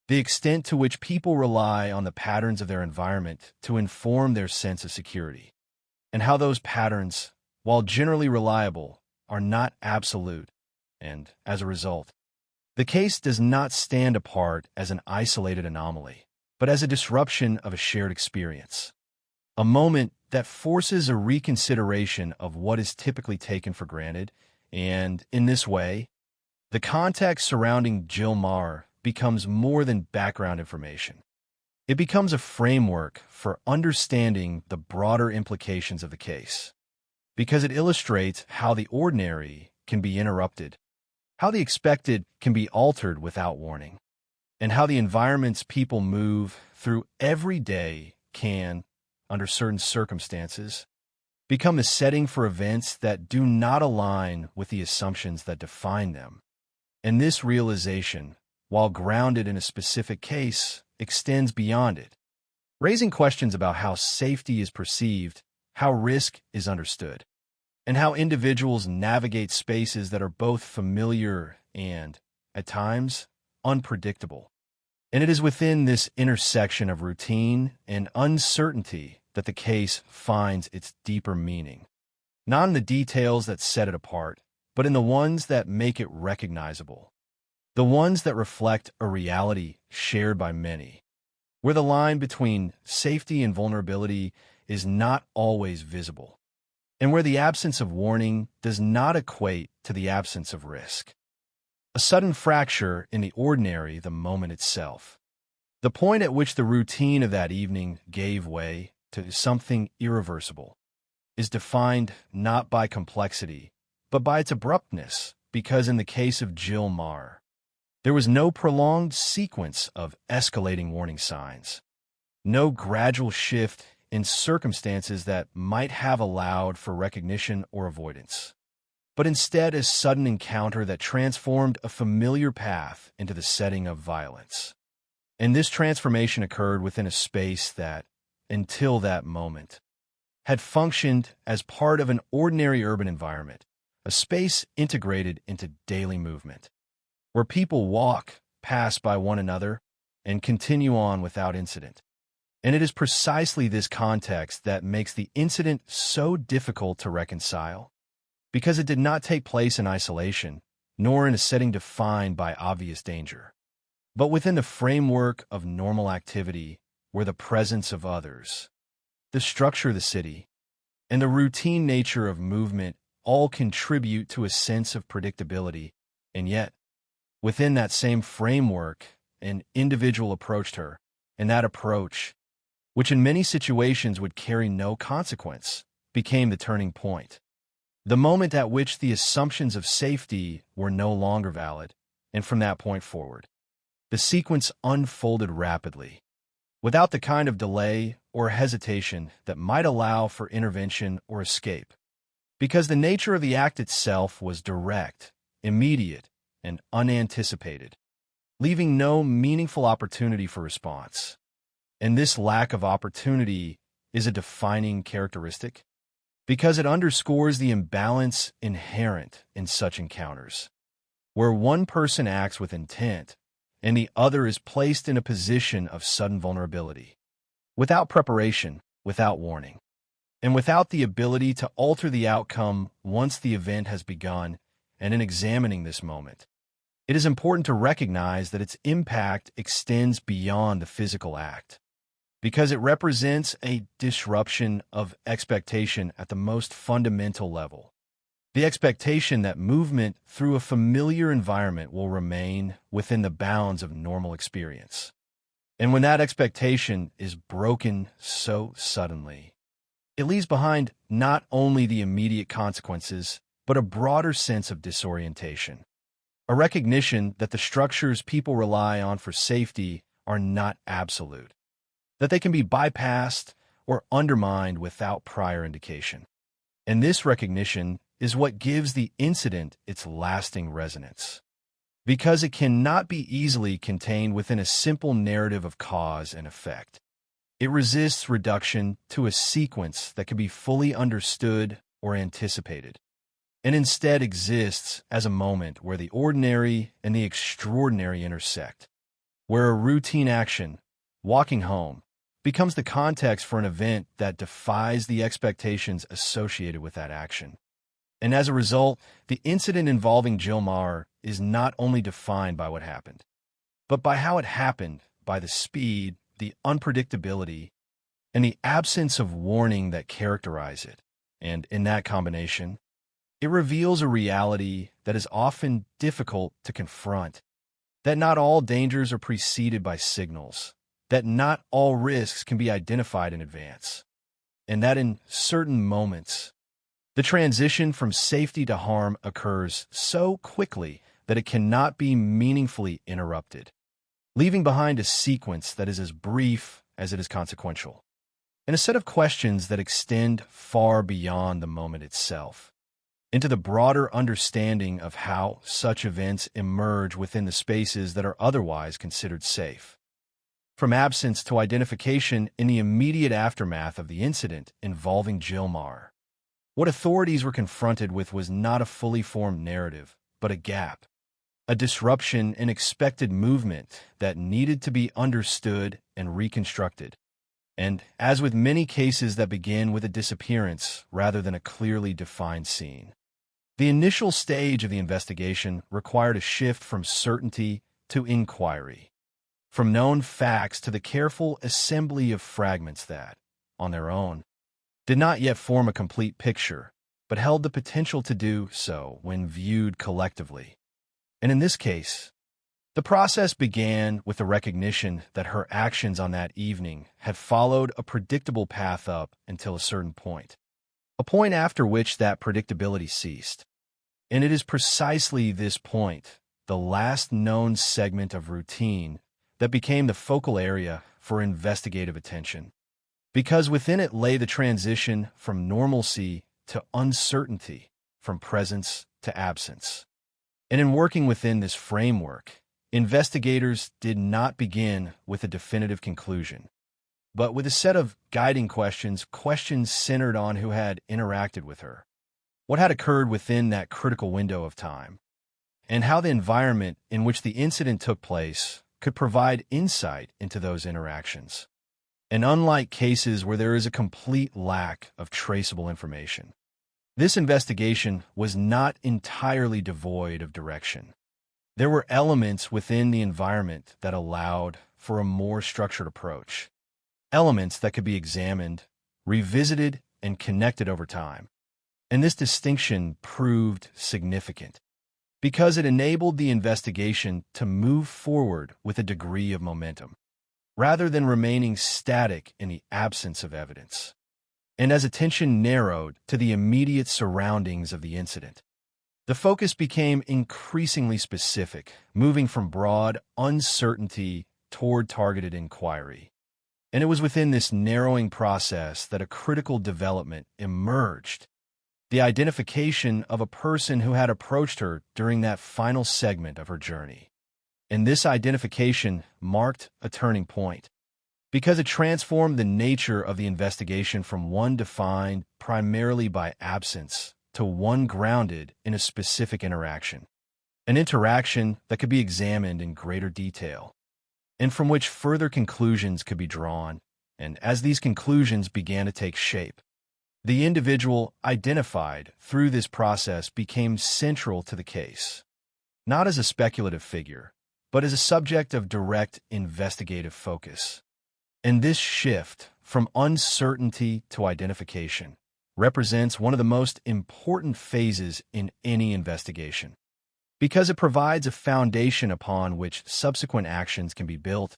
the extent to which people rely on the patterns of their environment to inform their sense of security, and how those patterns, while generally reliable, are not absolute, and, as a result, the case does not stand apart as an isolated anomaly, but as a disruption of a shared experience, a moment that forces a reconsideration of what is typically taken for granted, and, in this way, the context surrounding Jill Marr becomes more than background information. It becomes a framework for understanding the broader implications of the case, because it illustrates how the ordinary can be interrupted, how the expected can be altered without warning, and how the environments people move through every day can, under certain circumstances, become the setting for events that do not align with the assumptions that define them. And this realization, while grounded in a specific case, extends beyond it, raising questions about how safety is perceived, how risk is understood, and how individuals navigate spaces that are both familiar and, at times, unpredictable. And it is within this intersection of routine and uncertainty that the case finds its deeper meaning, not in the details that set it apart, but in the ones that make it recognizable, the ones that reflect a reality shared by many, where the line between safety and vulnerability is not always visible, and where the absence of warning does not equate to the absence of risk. A sudden fracture in the ordinary the moment itself. The point at which the routine of that evening gave way to something irreversible is defined not by complexity, but by its abruptness, because in the case of Jill Marr, there was no prolonged sequence of escalating warning signs, no gradual shift in circumstances that might have allowed for recognition or avoidance, but instead a sudden encounter that transformed a familiar path into the setting of violence. And this transformation occurred within a space that, until that moment, had functioned as part of an ordinary urban environment, a space integrated into daily movement, where people walk, pass by one another, and continue on without incident. And it is precisely this context that makes the incident so difficult to reconcile, because it did not take place in isolation, nor in a setting defined by obvious danger, but within the framework of normal activity where the presence of others, the structure of the city, and the routine nature of movement all contribute to a sense of predictability, and yet, within that same framework, an individual approached her, and that approach, which in many situations would carry no consequence, became the turning point. The moment at which the assumptions of safety were no longer valid, and from that point forward, the sequence unfolded rapidly, without the kind of delay or hesitation that might allow for intervention or escape, because the nature of the act itself was direct, immediate, and unanticipated, leaving no meaningful opportunity for response. And this lack of opportunity is a defining characteristic, because it underscores the imbalance inherent in such encounters, where one person acts with intent and the other is placed in a position of sudden vulnerability, without preparation, without warning, and without the ability to alter the outcome once the event has begun. And in examining this moment, it is important to recognize that its impact extends beyond the physical act, because it represents a disruption of expectation at the most fundamental level. The expectation that movement through a familiar environment will remain within the bounds of normal experience. And when that expectation is broken so suddenly, it leaves behind not only the immediate consequences, but a broader sense of disorientation, a recognition that the structures people rely on for safety are not absolute, that they can be bypassed or undermined without prior indication. And this recognition is what gives the incident its lasting resonance, because it cannot be easily contained within a simple narrative of cause and effect. It resists reduction to a sequence that can be fully understood or anticipated, and instead exists as a moment where the ordinary and the extraordinary intersect, where a routine action, walking home, becomes the context for an event that defies the expectations associated with that action. And as a result, the incident involving Jill Maher is not only defined by what happened, but by how it happened, by the speed, the unpredictability, and the absence of warning that characterize it. And in that combination, it reveals a reality that is often difficult to confront, that not all dangers are preceded by signals, that not all risks can be identified in advance, and that in certain moments, the transition from safety to harm occurs so quickly that it cannot be meaningfully interrupted, leaving behind a sequence that is as brief as it is consequential, and a set of questions that extend far beyond the moment itself, into the broader understanding of how such events emerge within the spaces that are otherwise considered safe. From absence to identification in the immediate aftermath of the incident involving Jill Maher, what authorities were confronted with was not a fully formed narrative, but a gap, a disruption in expected movement that needed to be understood and reconstructed. And as with many cases that begin with a disappearance rather than a clearly defined scene, the initial stage of the investigation required a shift from certainty to inquiry, from known facts to the careful assembly of fragments that, on their own, did not yet form a complete picture, but held the potential to do so when viewed collectively. And in this case, the process began with the recognition that her actions on that evening had followed a predictable path up until a certain point, a point after which that predictability ceased. And it is precisely this point, the last known segment of routine, that became the focal area for investigative attention, because within it lay the transition from normalcy to uncertainty, from presence to absence. And in working within this framework, investigators did not begin with a definitive conclusion, but with a set of guiding questions, questions centered on who had interacted with her, what had occurred within that critical window of time, and how the environment in which the incident took place could provide insight into those interactions. And unlike cases where there is a complete lack of traceable information, this investigation was not entirely devoid of direction. There were elements within the environment that allowed for a more structured approach, elements that could be examined, revisited, and connected over time. And this distinction proved significant because it enabled the investigation to move forward with a degree of momentum, rather than remaining static in the absence of evidence. And as attention narrowed to the immediate surroundings of the incident, the focus became increasingly specific, moving from broad uncertainty toward targeted inquiry. And it was within this narrowing process that a critical development emerged: the identification of a person who had approached her during that final segment of her journey. And this identification marked a turning point, because it transformed the nature of the investigation from one defined primarily by absence to one grounded in a specific interaction, an interaction that could be examined in greater detail, and from which further conclusions could be drawn. And as these conclusions began to take shape, the individual identified through this process became central to the case, not as a speculative figure, but as a subject of direct investigative focus. And this shift from uncertainty to identification represents one of the most important phases in any investigation, because it provides a foundation upon which subsequent actions can be built,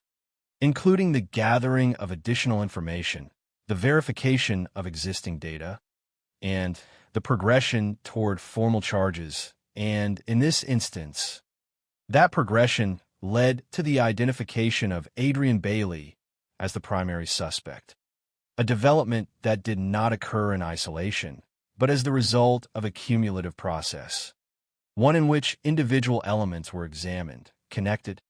including the gathering of additional information, the verification of existing data, and the progression toward formal charges. And in this instance, that progression led to the identification of Adrian Bailey as the primary suspect, a development that did not occur in isolation, but as the result of a cumulative process, one in which individual elements were examined, connected,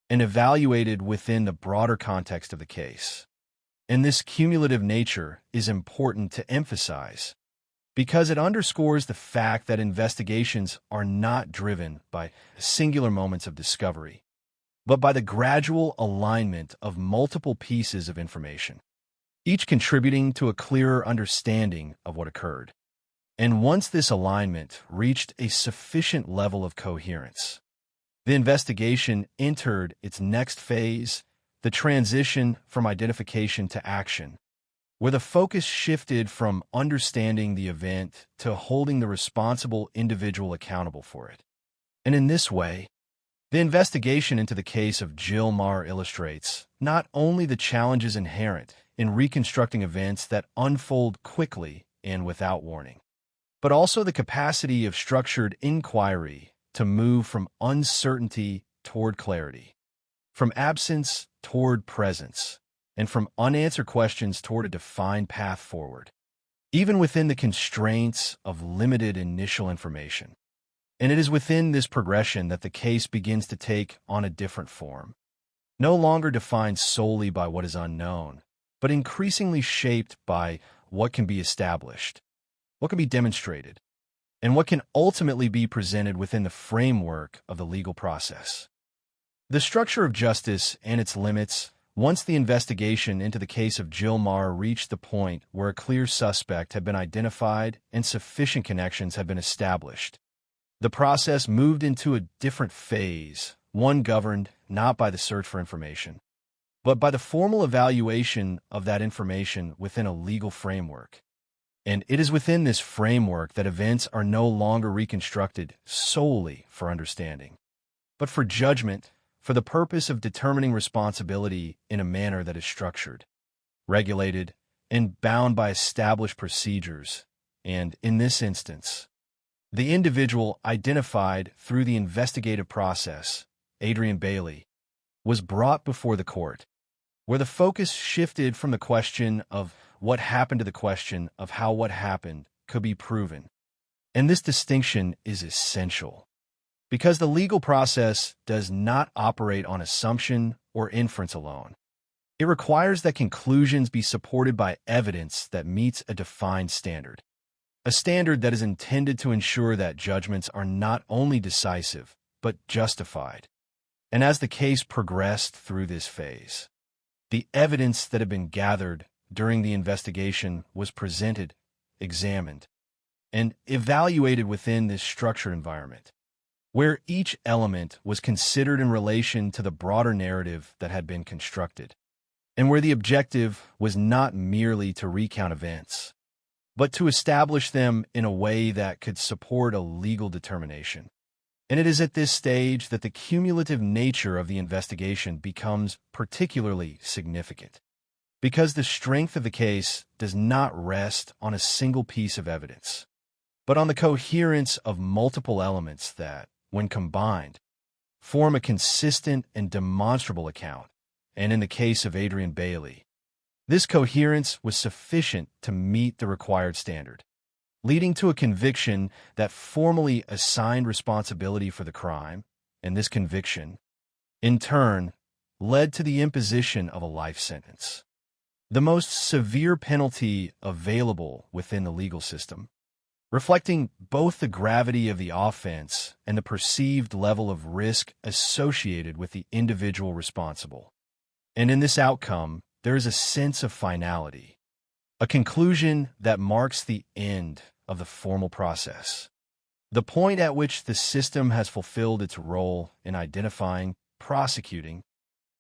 and evaluated within the broader context of the case. And this cumulative nature is important to emphasize because it underscores the fact that investigations are not driven by singular moments of discovery, but by the gradual alignment of multiple pieces of information, each contributing to a clearer understanding of what occurred. And once this alignment reached a sufficient level of coherence, the investigation entered its next phase, the transition from identification to action, where the focus shifted from understanding the event to holding the responsible individual accountable for it. And in this way, the investigation into the case of Jill Marr illustrates not only the challenges inherent in reconstructing events that unfold quickly and without warning, but also the capacity of structured inquiry to move from uncertainty toward clarity, from absence toward presence, and from unanswered questions toward a defined path forward, even within the constraints of limited initial information. And it is within this progression that the case begins to take on a different form, no longer defined solely by what is unknown, but increasingly shaped by what can be established, what can be demonstrated, and what can ultimately be presented within the framework of the legal process. The structure of justice and its limits, once the investigation into the case of Jill Marr reached the point where a clear suspect had been identified and sufficient connections had been established, the process moved into a different phase, one governed not by the search for information, but by the formal evaluation of that information within a legal framework. And it is within this framework that events are no longer reconstructed solely for understanding, but for judgment, for the purpose of determining responsibility in a manner that is structured, regulated, and bound by established procedures. And in this instance, the individual identified through the investigative process, Adrian Bailey, was brought before the court, where the focus shifted from the question of what happened to the question of how what happened could be proven. And this distinction is essential, because the legal process does not operate on assumption or inference alone. It requires that conclusions be supported by evidence that meets a defined standard, a standard that is intended to ensure that judgments are not only decisive, but justified. And as the case progressed through this phase, the evidence that had been gathered during the investigation was presented, examined, and evaluated within this structured environment, where each element was considered in relation to the broader narrative that had been constructed, and where the objective was not merely to recount events, but to establish them in a way that could support a legal determination. And it is at this stage that the cumulative nature of the investigation becomes particularly significant, because the strength of the case does not rest on a single piece of evidence, but on the coherence of multiple elements that, when combined, form a consistent and demonstrable account. And in the case of Adrian Bailey, this coherence was sufficient to meet the required standard, leading to a conviction that formally assigned responsibility for the crime, and this conviction, in turn, led to the imposition of a life sentence, the most severe penalty available within the legal system, reflecting both the gravity of the offense and the perceived level of risk associated with the individual responsible. And in this outcome, there is a sense of finality, a conclusion that marks the end of the formal process, the point at which the system has fulfilled its role in identifying, prosecuting,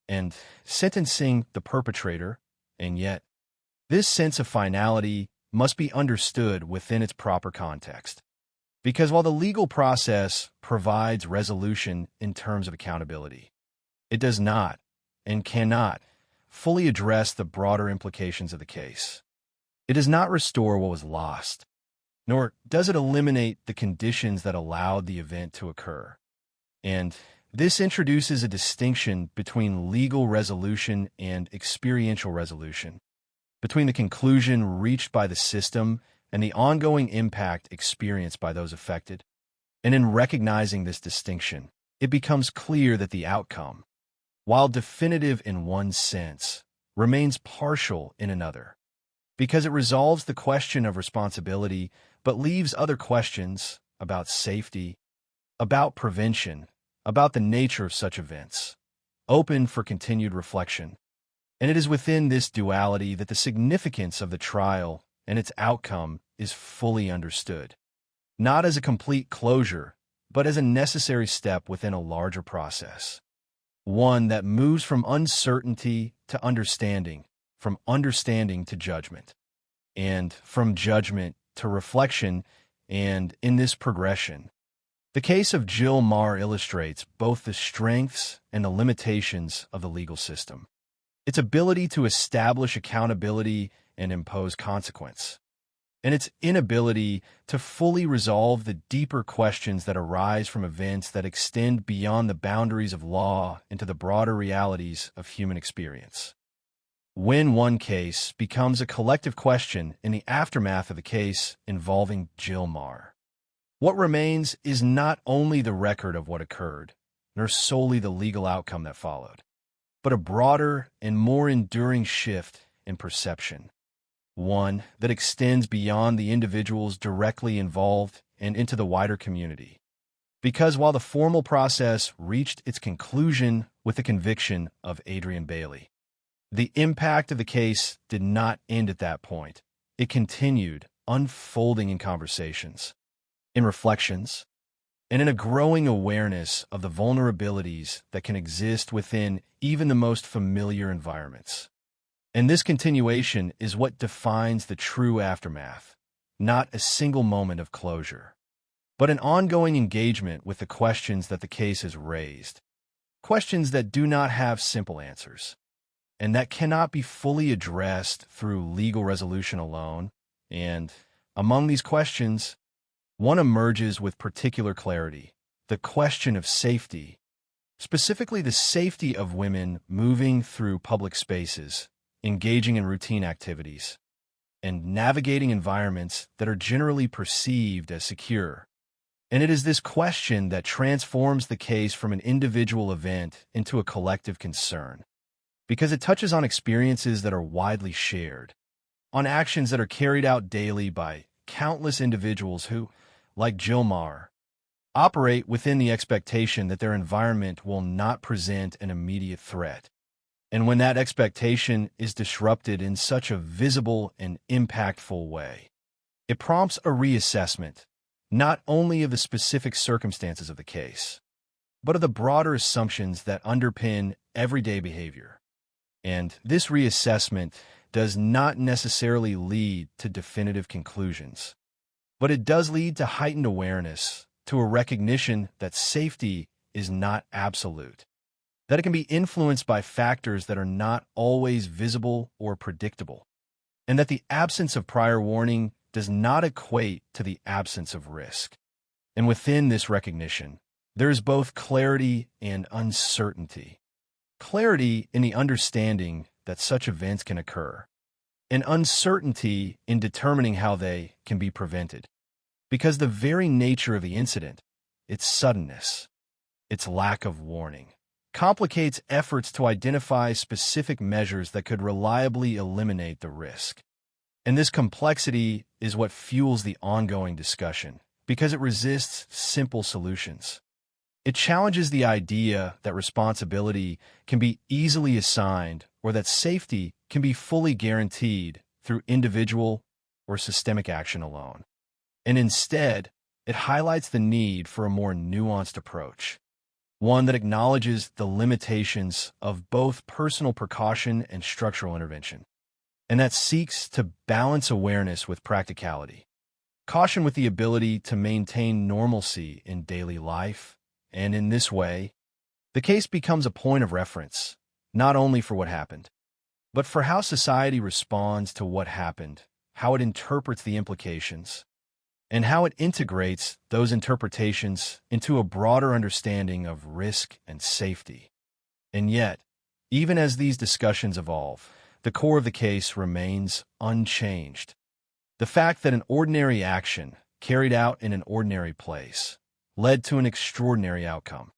and sentencing the perpetrator. And yet, this sense of finality must be understood within its proper context, because while the legal process provides resolution in terms of accountability, it does not and cannot fully address the broader implications of the case. It does not restore what was lost, nor does it eliminate the conditions that allowed the event to occur. And this introduces a distinction between legal resolution and experiential resolution, between the conclusion reached by the system and the ongoing impact experienced by those affected. And in recognizing this distinction, it becomes clear that the outcome, while definitive in one sense, remains partial in another, because it resolves the question of responsibility but leaves other questions about safety, about prevention, about the nature of such events, open for continued reflection. And it is within this duality that the significance of the trial and its outcome is fully understood, not as a complete closure, but as a necessary step within a larger process, one that moves from uncertainty to understanding, from understanding to judgment, and from judgment to reflection. And in this progression, the case of Jill Marr illustrates both the strengths and the limitations of the legal system, its ability to establish accountability and impose consequence, and its inability to fully resolve the deeper questions that arise from events that extend beyond the boundaries of law into the broader realities of human experience. When one case becomes a collective question in the aftermath of the case involving Jill Marr, what remains is not only the record of what occurred, nor solely the legal outcome that followed, but a broader and more enduring shift in perception, one that extends beyond the individuals directly involved and into the wider community. Because while the formal process reached its conclusion with the conviction of Adrian Bailey, the impact of the case did not end at that point. It continued, unfolding in conversations, in reflections, and in a growing awareness of the vulnerabilities that can exist within even the most familiar environments. And this continuation is what defines the true aftermath, not a single moment of closure, but an ongoing engagement with the questions that the case has raised, questions that do not have simple answers, and that cannot be fully addressed through legal resolution alone. And among these questions, one emerges with particular clarity: the question of safety, specifically the safety of women moving through public spaces, engaging in routine activities, and navigating environments that are generally perceived as secure. And it is this question that transforms the case from an individual event into a collective concern, because it touches on experiences that are widely shared, on actions that are carried out daily by countless individuals who, like Jill Marr, operate within the expectation that their environment will not present an immediate threat. And when that expectation is disrupted in such a visible and impactful way, it prompts a reassessment, not only of the specific circumstances of the case, but of the broader assumptions that underpin everyday behavior. And this reassessment does not necessarily lead to definitive conclusions, but it does lead to heightened awareness, to a recognition that safety is not absolute, that it can be influenced by factors that are not always visible or predictable, and that the absence of prior warning does not equate to the absence of risk. And within this recognition, there is both clarity and uncertainty. Clarity in the understanding that such events can occur, and uncertainty in determining how they can be prevented. Because the very nature of the incident, its suddenness, its lack of warning, complicates efforts to identify specific measures that could reliably eliminate the risk. And this complexity is what fuels the ongoing discussion, because it resists simple solutions. It challenges the idea that responsibility can be easily assigned or that safety can be fully guaranteed through individual or systemic action alone. And instead, it highlights the need for a more nuanced approach, one that acknowledges the limitations of both personal precaution and structural intervention, and that seeks to balance awareness with practicality, caution with the ability to maintain normalcy in daily life. And in this way, the case becomes a point of reference, not only for what happened, but for how society responds to what happened, how it interprets the implications, and how it integrates those interpretations into a broader understanding of risk and safety. And yet, even as these discussions evolve, the core of the case remains unchanged. The fact that an ordinary action carried out in an ordinary place led to an extraordinary outcome.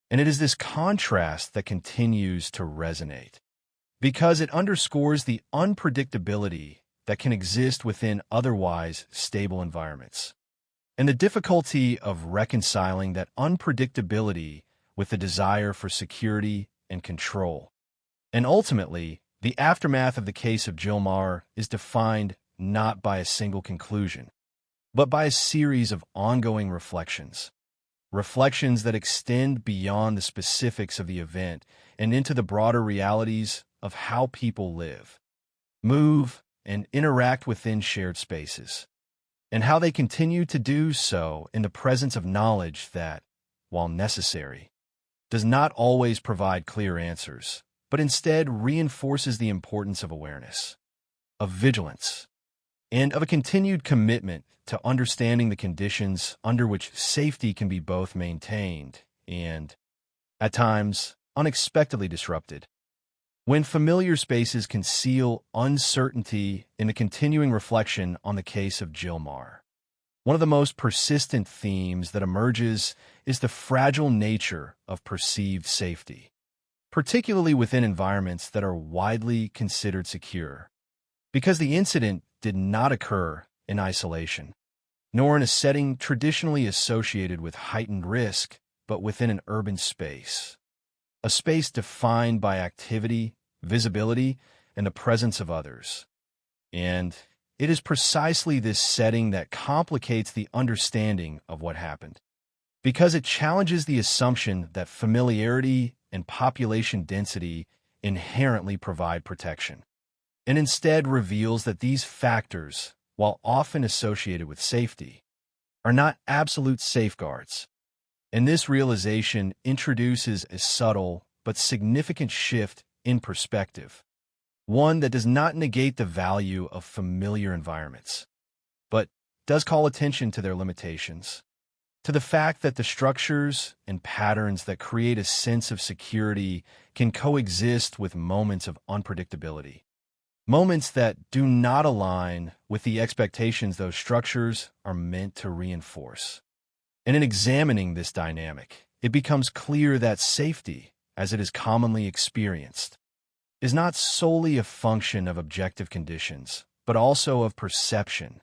And it is this contrast that continues to resonate, because it underscores the unpredictability that can exist within otherwise stable environments, and the difficulty of reconciling that unpredictability with the desire for security and control. And ultimately, the aftermath of the case of Jill Maher is defined not by a single conclusion, but by a series of ongoing reflections. Reflections that extend beyond the specifics of the event and into the broader realities of how people live, move, and interact within shared spaces, and how they continue to do so in the presence of knowledge that, while necessary, does not always provide clear answers, but instead reinforces the importance of awareness, of vigilance, and of a continued commitment to understanding the conditions under which safety can be both maintained and, at times, unexpectedly disrupted. When familiar spaces conceal uncertainty in the continuing reflection on the case of Jill Maher, one of the most persistent themes that emerges is the fragile nature of perceived safety, particularly within environments that are widely considered secure, because the incident did not occur in isolation, nor in a setting traditionally associated with heightened risk, but within an urban space, a space defined by activity, visibility, and the presence of others. And it is precisely this setting that complicates the understanding of what happened, because it challenges the assumption that familiarity and population density inherently provide protection, and instead reveals that these factors, while often associated with safety, are not absolute safeguards. And this realization introduces a subtle but significant shift in perspective, one that does not negate the value of familiar environments, but does call attention to their limitations, to the fact that the structures and patterns that create a sense of security can coexist with moments of unpredictability, moments that do not align with the expectations those structures are meant to reinforce. And in examining this dynamic, it becomes clear that safety, as it is commonly experienced, is not solely a function of objective conditions, but also of perception,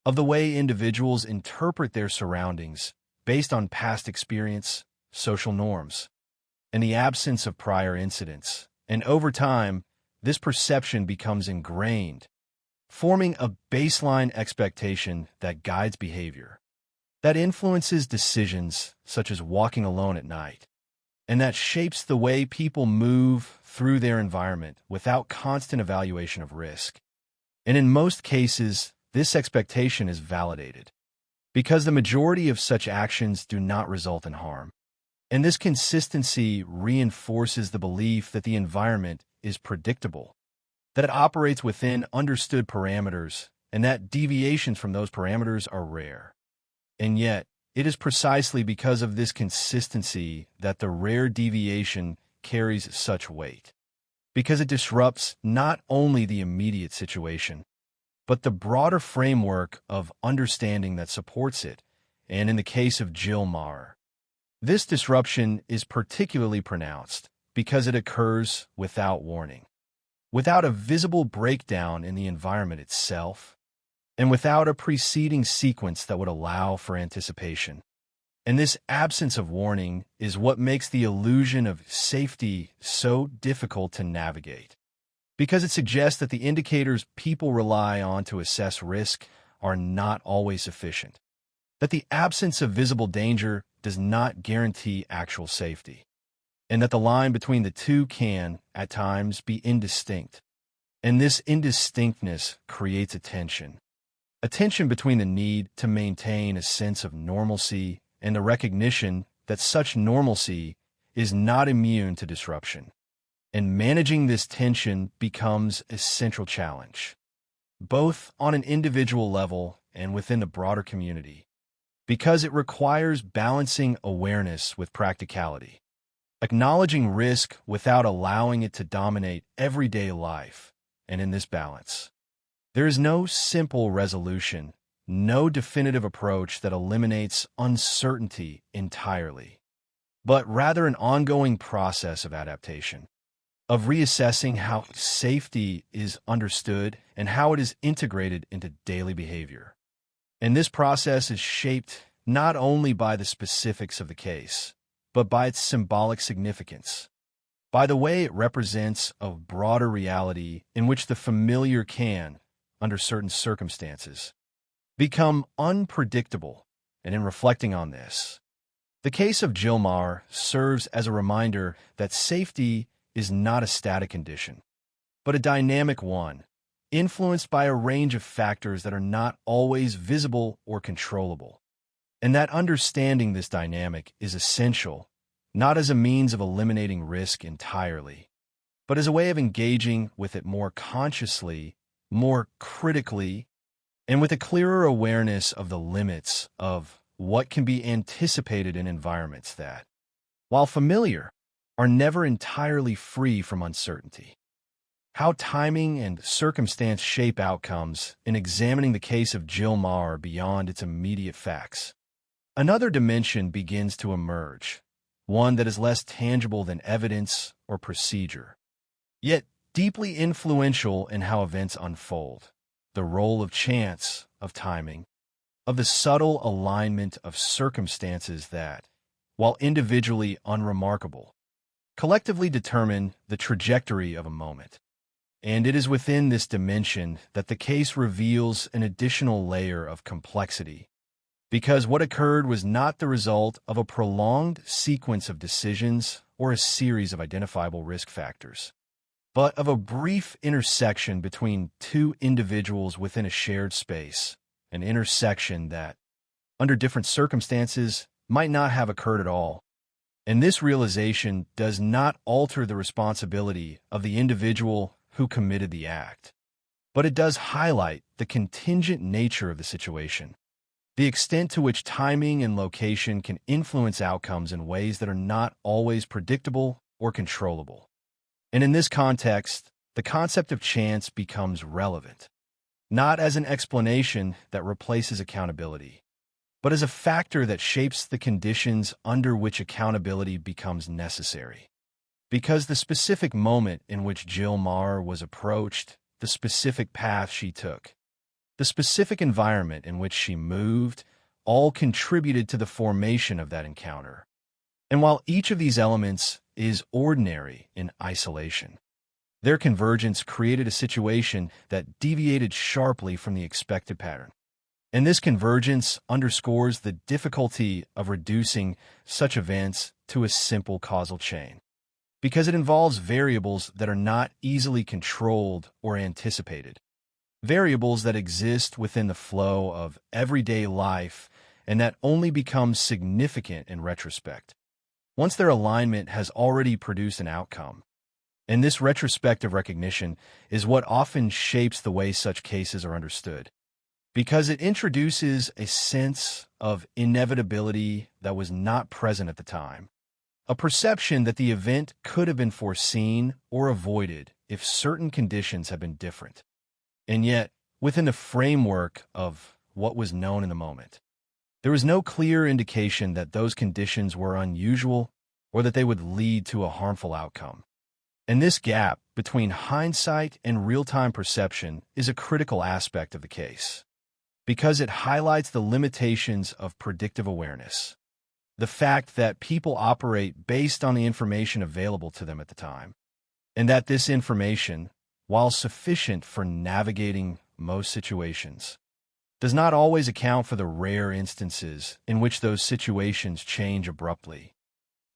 of the way individuals interpret their surroundings based on past experience, social norms, and the absence of prior incidents. And over time, this perception becomes ingrained, forming a baseline expectation that guides behavior, that influences decisions such as walking alone at night, and that shapes the way people move through their environment without constant evaluation of risk. And in most cases, this expectation is validated, because the majority of such actions do not result in harm. And this consistency reinforces the belief that the environment is predictable, that it operates within understood parameters, and that deviations from those parameters are rare. And yet, it is precisely because of this consistency that the rare deviation carries such weight, because it disrupts not only the immediate situation, but the broader framework of understanding that supports it. And in the case of Jill Maher, this disruption is particularly pronounced because it occurs without warning, without a visible breakdown in the environment itself, and without a preceding sequence that would allow for anticipation. And this absence of warning is what makes the illusion of safety so difficult to navigate, because it suggests that the indicators people rely on to assess risk are not always sufficient, that the absence of visible danger does not guarantee actual safety, and that the line between the two can, at times, be indistinct. And this indistinctness creates a tension between the need to maintain a sense of normalcy and the recognition that such normalcy is not immune to disruption. And managing this tension becomes a central challenge, both on an individual level and within the broader community, because it requires balancing awareness with practicality, acknowledging risk without allowing it to dominate everyday life. And in this balance, there is no simple resolution, no definitive approach that eliminates uncertainty entirely, but rather an ongoing process of adaptation, of reassessing how safety is understood and how it is integrated into daily behavior. And this process is shaped not only by the specifics of the case, but by its symbolic significance, by the way it represents a broader reality in which the familiar can, under certain circumstances, become unpredictable. And in reflecting on this, the case of Jill Maher serves as a reminder that safety is not a static condition, but a dynamic one, influenced by a range of factors that are not always visible or controllable. And that understanding this dynamic is essential, not as a means of eliminating risk entirely, but as a way of engaging with it more consciously, more critically, and with a clearer awareness of the limits of what can be anticipated in environments that, while familiar, are never entirely free from uncertainty. How timing and circumstance shape outcomes in examining the case of Jill Maher beyond its immediate facts. Another dimension begins to emerge, one that is less tangible than evidence or procedure, yet deeply influential in how events unfold: the role of chance, of timing, of the subtle alignment of circumstances that, while individually unremarkable, collectively determine the trajectory of a moment. And it is within this dimension that the case reveals an additional layer of complexity, because what occurred was not the result of a prolonged sequence of decisions or a series of identifiable risk factors, but of a brief intersection between two individuals within a shared space, an intersection that, under different circumstances, might not have occurred at all. And this realization does not alter the responsibility of the individual who committed the act, but it does highlight the contingent nature of the situation, the extent to which timing and location can influence outcomes in ways that are not always predictable or controllable. And in this context, the concept of chance becomes relevant, not as an explanation that replaces accountability, but as a factor that shapes the conditions under which accountability becomes necessary. Because the specific moment in which Jill Maher was approached, the specific path she took, the specific environment in which she moved, all contributed to the formation of that encounter. And while each of these elements is ordinary in isolation, their convergence created a situation that deviated sharply from the expected pattern. And this convergence underscores the difficulty of reducing such events to a simple causal chain, because it involves variables that are not easily controlled or anticipated, variables that exist within the flow of everyday life and that only become significant in retrospect, once their alignment has already produced an outcome. And this retrospective recognition is what often shapes the way such cases are understood, because it introduces a sense of inevitability that was not present at the time, a perception that the event could have been foreseen or avoided if certain conditions had been different. And yet, within the framework of what was known in the moment, there was no clear indication that those conditions were unusual or that they would lead to a harmful outcome. And this gap between hindsight and real-time perception is a critical aspect of the case, because it highlights the limitations of predictive awareness, the fact that people operate based on the information available to them at the time, and that this information, while sufficient for navigating most situations, does not always account for the rare instances in which those situations change abruptly.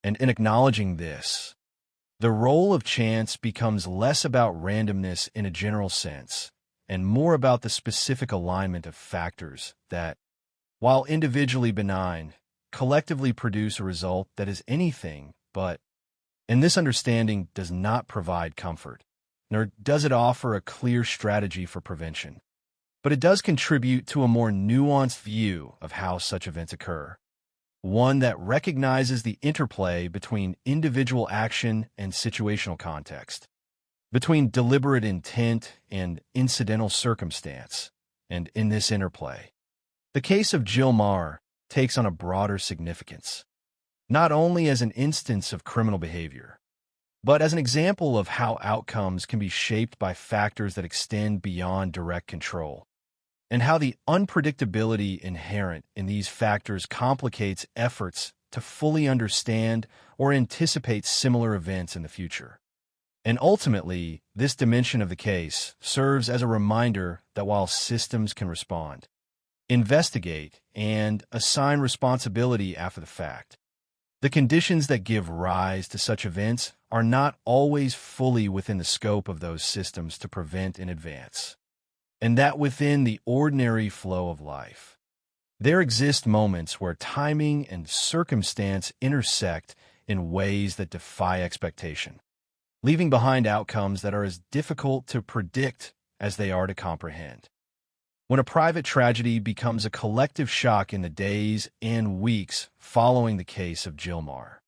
And in acknowledging this, the role of chance becomes less about randomness in a general sense and more about the specific alignment of factors that, while individually benign, collectively produce a result that is anything but. And this understanding does not provide comfort, nor does it offer a clear strategy for prevention, but it does contribute to a more nuanced view of how such events occur, one that recognizes the interplay between individual action and situational context, between deliberate intent and incidental circumstance. And in this interplay, the case of Jill Maher takes on a broader significance, not only as an instance of criminal behavior, but as an example of how outcomes can be shaped by factors that extend beyond direct control, and how the unpredictability inherent in these factors complicates efforts to fully understand or anticipate similar events in the future. And ultimately, this dimension of the case serves as a reminder that while systems can respond, investigate, and assign responsibility after the fact, the conditions that give rise to such events are not always fully within the scope of those systems to prevent in advance. And that within the ordinary flow of life, there exist moments where timing and circumstance intersect in ways that defy expectation, leaving behind outcomes that are as difficult to predict as they are to comprehend. When a private tragedy becomes a collective shock in the days and weeks following the case of Jilmar,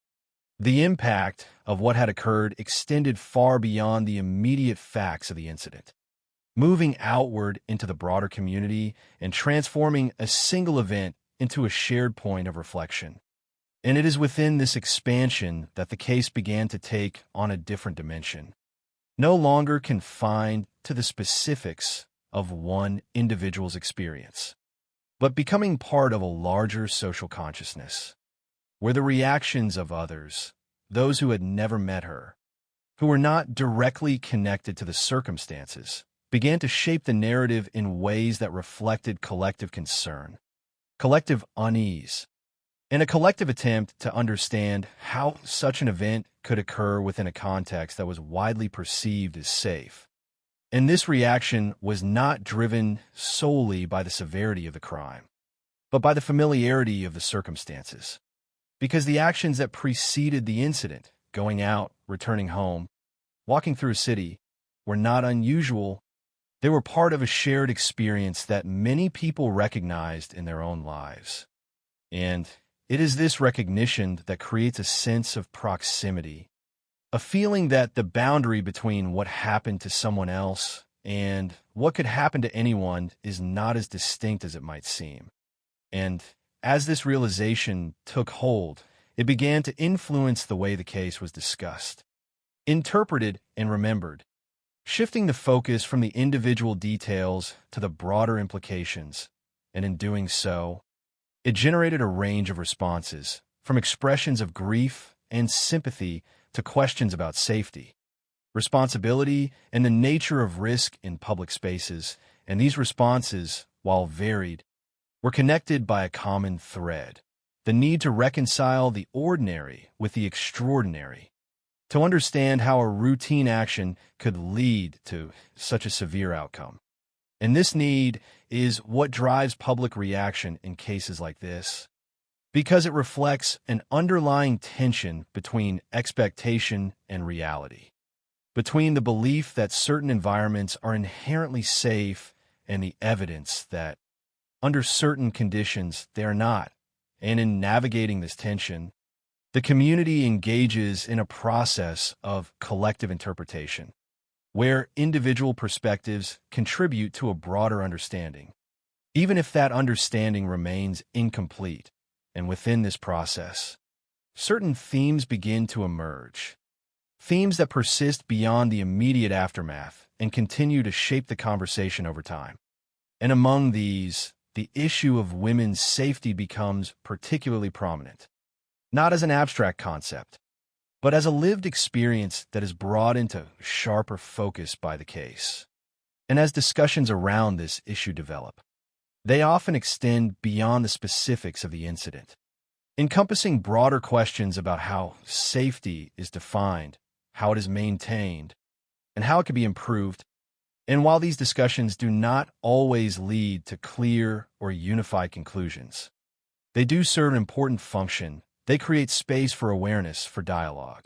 the impact of what had occurred extended far beyond the immediate facts of the incident, moving outward into the broader community and transforming a single event into a shared point of reflection. And it is within this expansion that the case began to take on a different dimension, no longer confined to the specifics of one individual's experience, but becoming part of a larger social consciousness, where the reactions of others, those who had never met her, who were not directly connected to the circumstances, began to shape the narrative in ways that reflected collective concern, collective unease, and a collective attempt to understand how such an event could occur within a context that was widely perceived as safe. And this reaction was not driven solely by the severity of the crime, but by the familiarity of the circumstances. Because the actions that preceded the incident, going out, returning home, walking through a city, were not unusual. They were part of a shared experience that many people recognized in their own lives. And it is this recognition that creates a sense of proximity, a feeling that the boundary between what happened to someone else and what could happen to anyone is not as distinct as it might seem. And as this realization took hold, it began to influence the way the case was discussed, interpreted, and remembered, shifting the focus from the individual details to the broader implications. And in doing so, it generated a range of responses, from expressions of grief and sympathy to questions about safety, responsibility, and the nature of risk in public spaces. And these responses, while varied, were connected by a common thread: the need to reconcile the ordinary with the extraordinary, to understand how a routine action could lead to such a severe outcome. And this need is what drives public reaction in cases like this, because it reflects an underlying tension between expectation and reality, between the belief that certain environments are inherently safe and the evidence that, under certain conditions, they are not. And in navigating this tension, the community engages in a process of collective interpretation, where individual perspectives contribute to a broader understanding, even if that understanding remains incomplete. And within this process, certain themes begin to emerge, themes that persist beyond the immediate aftermath and continue to shape the conversation over time. And among these, the issue of women's safety becomes particularly prominent, not as an abstract concept, but as a lived experience that is brought into sharper focus by the case. And as discussions around this issue develop, they often extend beyond the specifics of the incident, encompassing broader questions about how safety is defined, how it is maintained, and how it can be improved. And while these discussions do not always lead to clear or unified conclusions, they do serve an important function. They create space for awareness, for dialogue,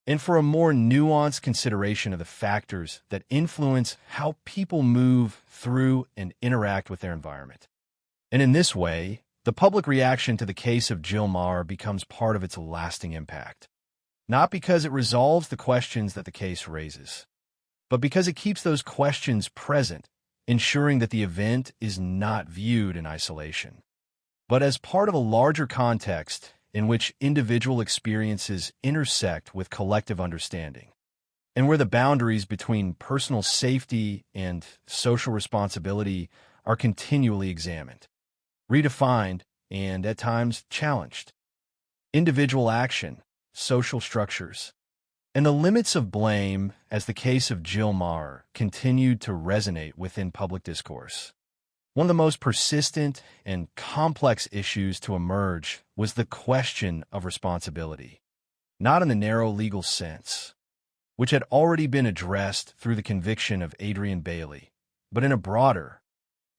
and for a more nuanced consideration of the factors that influence how people move through and interact with their environment. And in this way, the public reaction to the case of Jilmar becomes part of its lasting impact, not because it resolves the questions that the case raises, but because it keeps those questions present, ensuring that the event is not viewed in isolation, but as part of a larger context in which individual experiences intersect with collective understanding, and where the boundaries between personal safety and social responsibility are continually examined, redefined, and at times challenged. individual action, social structures, and the limits of blame as the case of Jill Maher continued to resonate within public discourse. One of the most persistent and complex issues to emerge was the question of responsibility, not in the narrow legal sense, which had already been addressed through the conviction of Adrian Bailey, but in a broader,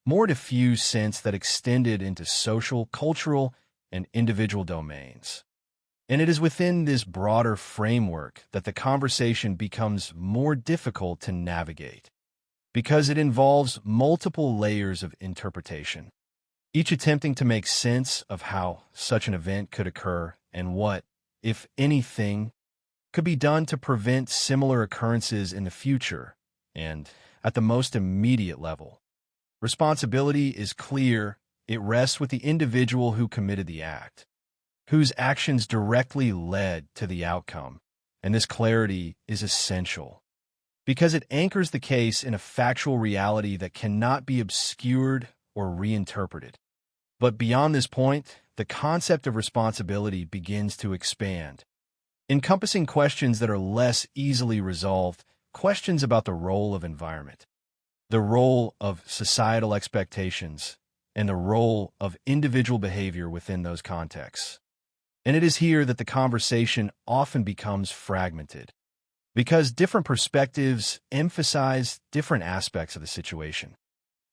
more diffuse sense that extended into social, cultural, and individual domains. And it is within this broader framework that the conversation becomes more difficult to navigate, because it involves multiple layers of interpretation, each attempting to make sense of how such an event could occur and what, if anything, could be done to prevent similar occurrences in the future. And at the most immediate level, responsibility is clear. It rests with the individual who committed the act, whose actions directly led to the outcome. And this clarity is essential because it anchors the case in a factual reality that cannot be obscured or reinterpreted. But beyond this point, the concept of responsibility begins to expand, encompassing questions that are less easily resolved, questions about the role of environment, the role of societal expectations, and the role of individual behavior within those contexts. And it is here that the conversation often becomes fragmented, because different perspectives emphasize different aspects of the situation,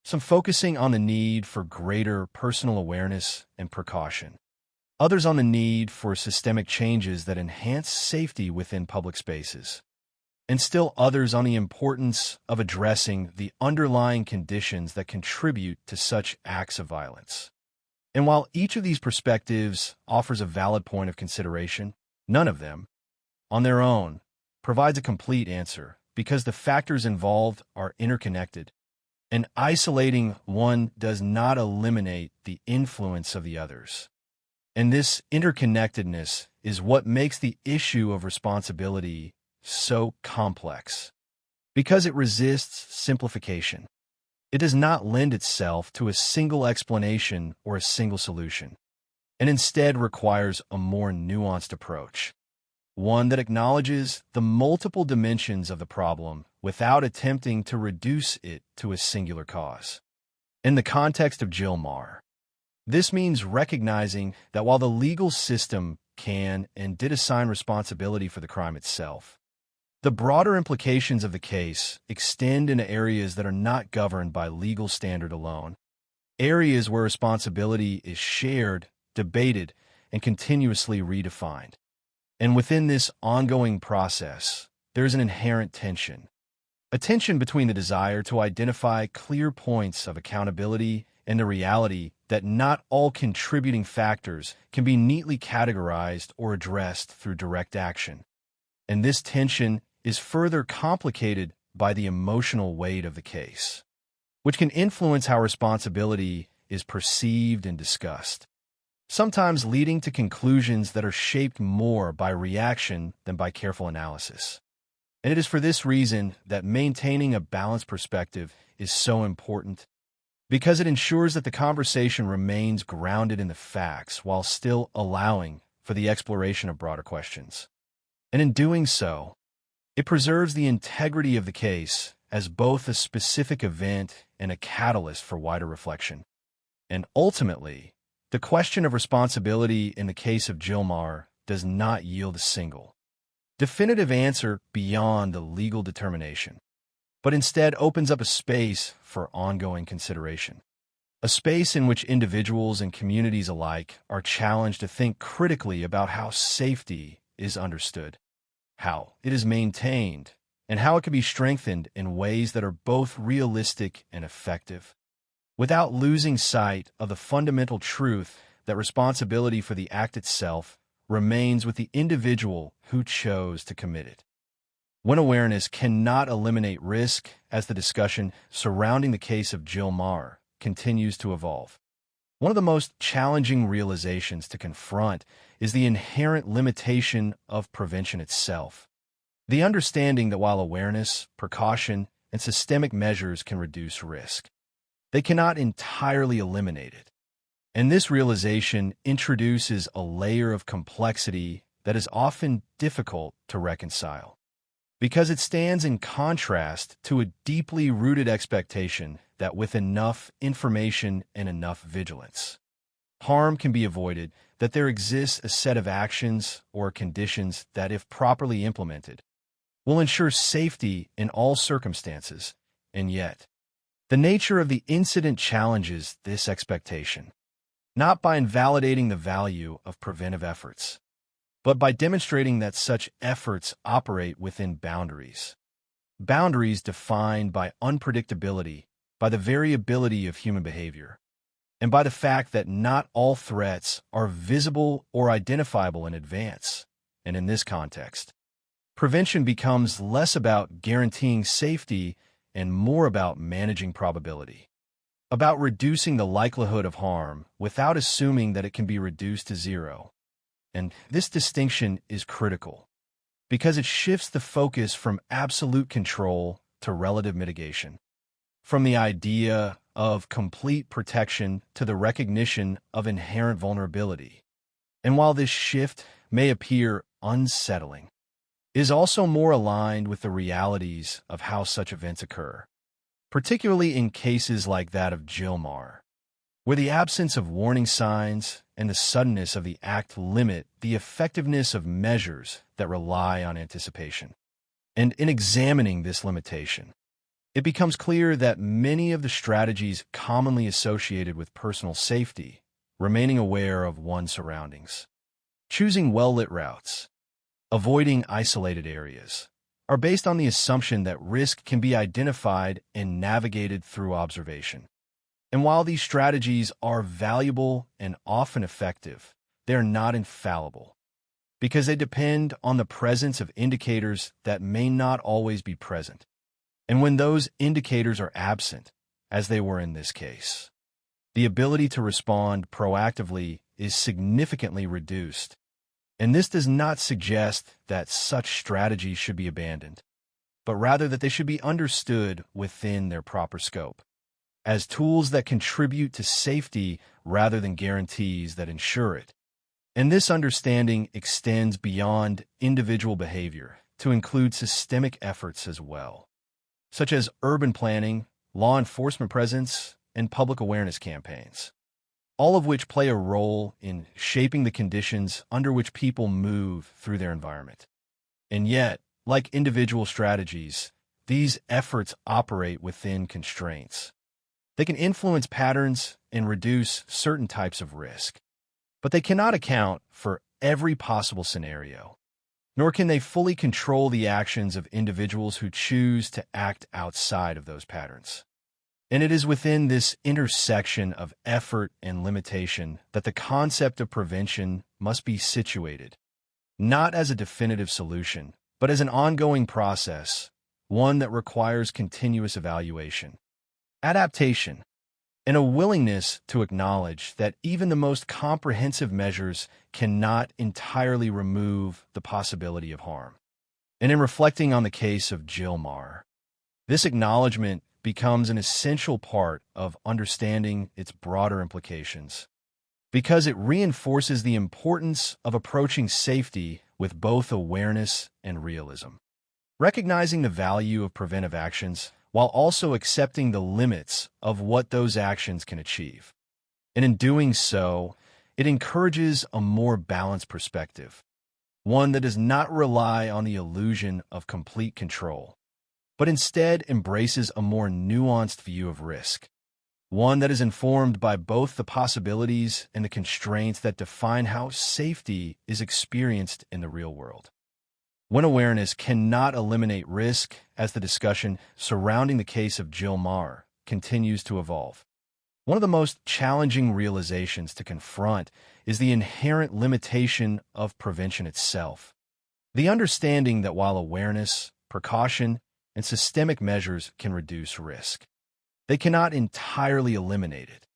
some focusing on the need for greater personal awareness and precaution, others on the need for systemic changes that enhance safety within public spaces, and still others on the importance of addressing the underlying conditions that contribute to such acts of violence. And while each of these perspectives offers a valid point of consideration, none of them, on their own, provides a complete answer because the factors involved are interconnected, and isolating one does not eliminate the influence of the others. And this interconnectedness is what makes the issue of responsibility so complex, because it resists simplification. It does not lend itself to a single explanation or a single solution, and instead requires a more nuanced approach, one that acknowledges the multiple dimensions of the problem without attempting to reduce it to a singular cause. In the context of Jill Maher, this means recognizing that while the legal system can and did assign responsibility for the crime itself, the broader implications of the case extend into areas that are not governed by legal standard alone, areas where responsibility is shared, debated, and continuously redefined. And within this ongoing process, there is an inherent tension, a tension between the desire to identify clear points of accountability and the reality that not all contributing factors can be neatly categorized or addressed through direct action. And this tension is further complicated by the emotional weight of the case, which can influence how responsibility is perceived and discussed, sometimes leading to conclusions that are shaped more by reaction than by careful analysis. And it is for this reason that maintaining a balanced perspective is so important, because it ensures that the conversation remains grounded in the facts while still allowing for the exploration of broader questions. And in doing so, it preserves the integrity of the case as both a specific event and a catalyst for wider reflection. And ultimately, the question of responsibility in the case of Jill Maher does not yield a single, definitive answer beyond the legal determination, but instead opens up a space for ongoing consideration, a space in which individuals and communities alike are challenged to think critically about how safety is understood, how it is maintained, and how it can be strengthened in ways that are both realistic and effective, without losing sight of the fundamental truth that responsibility for the act itself remains with the individual who chose to commit it. When awareness cannot eliminate risk, as the discussion surrounding the case of Jill Maher continues to evolve, one of the most challenging realizations to confront is the inherent limitation of prevention itself. The understanding that while awareness, precaution, and systemic measures can reduce risk, they cannot entirely eliminate it. And this realization introduces a layer of complexity that is often difficult to reconcile, because it stands in contrast to a deeply rooted expectation that with enough information and enough vigilance, harm can be avoided, that there exists a set of actions or conditions that, if properly implemented, will ensure safety in all circumstances. And yet, the nature of the incident challenges this expectation, not by invalidating the value of preventive efforts, but by demonstrating that such efforts operate within boundaries. Boundaries defined by unpredictability, by the variability of human behavior, and by the fact that not all threats are visible or identifiable in advance. And in this context, prevention becomes less about guaranteeing safety and more about managing probability, about reducing the likelihood of harm without assuming that it can be reduced to zero. And this distinction is critical because it shifts the focus from absolute control to relative mitigation, from the idea of complete protection to the recognition of inherent vulnerability. And while this shift may appear unsettling, it is also more aligned with the realities of how such events occur, particularly in cases like that of Jill Marr, where the absence of warning signs and the suddenness of the act limit the effectiveness of measures that rely on anticipation. And in examining this limitation, it becomes clear that many of the strategies commonly associated with personal safety, remaining aware of one's surroundings, choosing well-lit routes, avoiding isolated areas, are based on the assumption that risk can be identified and navigated through observation. And while these strategies are valuable and often effective, they are not infallible, because they depend on the presence of indicators that may not always be present. And when those indicators are absent, as they were in this case, the ability to respond proactively is significantly reduced. And this does not suggest that such strategies should be abandoned, but rather that they should be understood within their proper scope, as tools that contribute to safety rather than guarantees that ensure it. And this understanding extends beyond individual behavior to include systemic efforts as well, such as urban planning, law enforcement presence, and public awareness campaigns, all of which play a role in shaping the conditions under which people move through their environment. And yet, like individual strategies, these efforts operate within constraints. They can influence patterns and reduce certain types of risk, but they cannot account for every possible scenario, nor can they fully control the actions of individuals who choose to act outside of those patterns. And it is within this intersection of effort and limitation that the concept of prevention must be situated, not as a definitive solution, but as an ongoing process, one that requires continuous evaluation, adaptation, and a willingness to acknowledge that even the most comprehensive measures cannot entirely remove the possibility of harm. And in reflecting on the case of Jill Marr, this acknowledgement becomes an essential part of understanding its broader implications, because it reinforces the importance of approaching safety with both awareness and realism, recognizing the value of preventive actions while also accepting the limits of what those actions can achieve. And in doing so, it encourages a more balanced perspective, one that does not rely on the illusion of complete control, but instead embraces a more nuanced view of risk, one that is informed by both the possibilities and the constraints that define how safety is experienced in the real world. When awareness cannot eliminate risk, as the discussion surrounding the case of Jill Marr continues to evolve, one of the most challenging realizations to confront is the inherent limitation of prevention itself. The understanding that while awareness, precaution, and systemic measures can reduce risk, they cannot entirely eliminate it.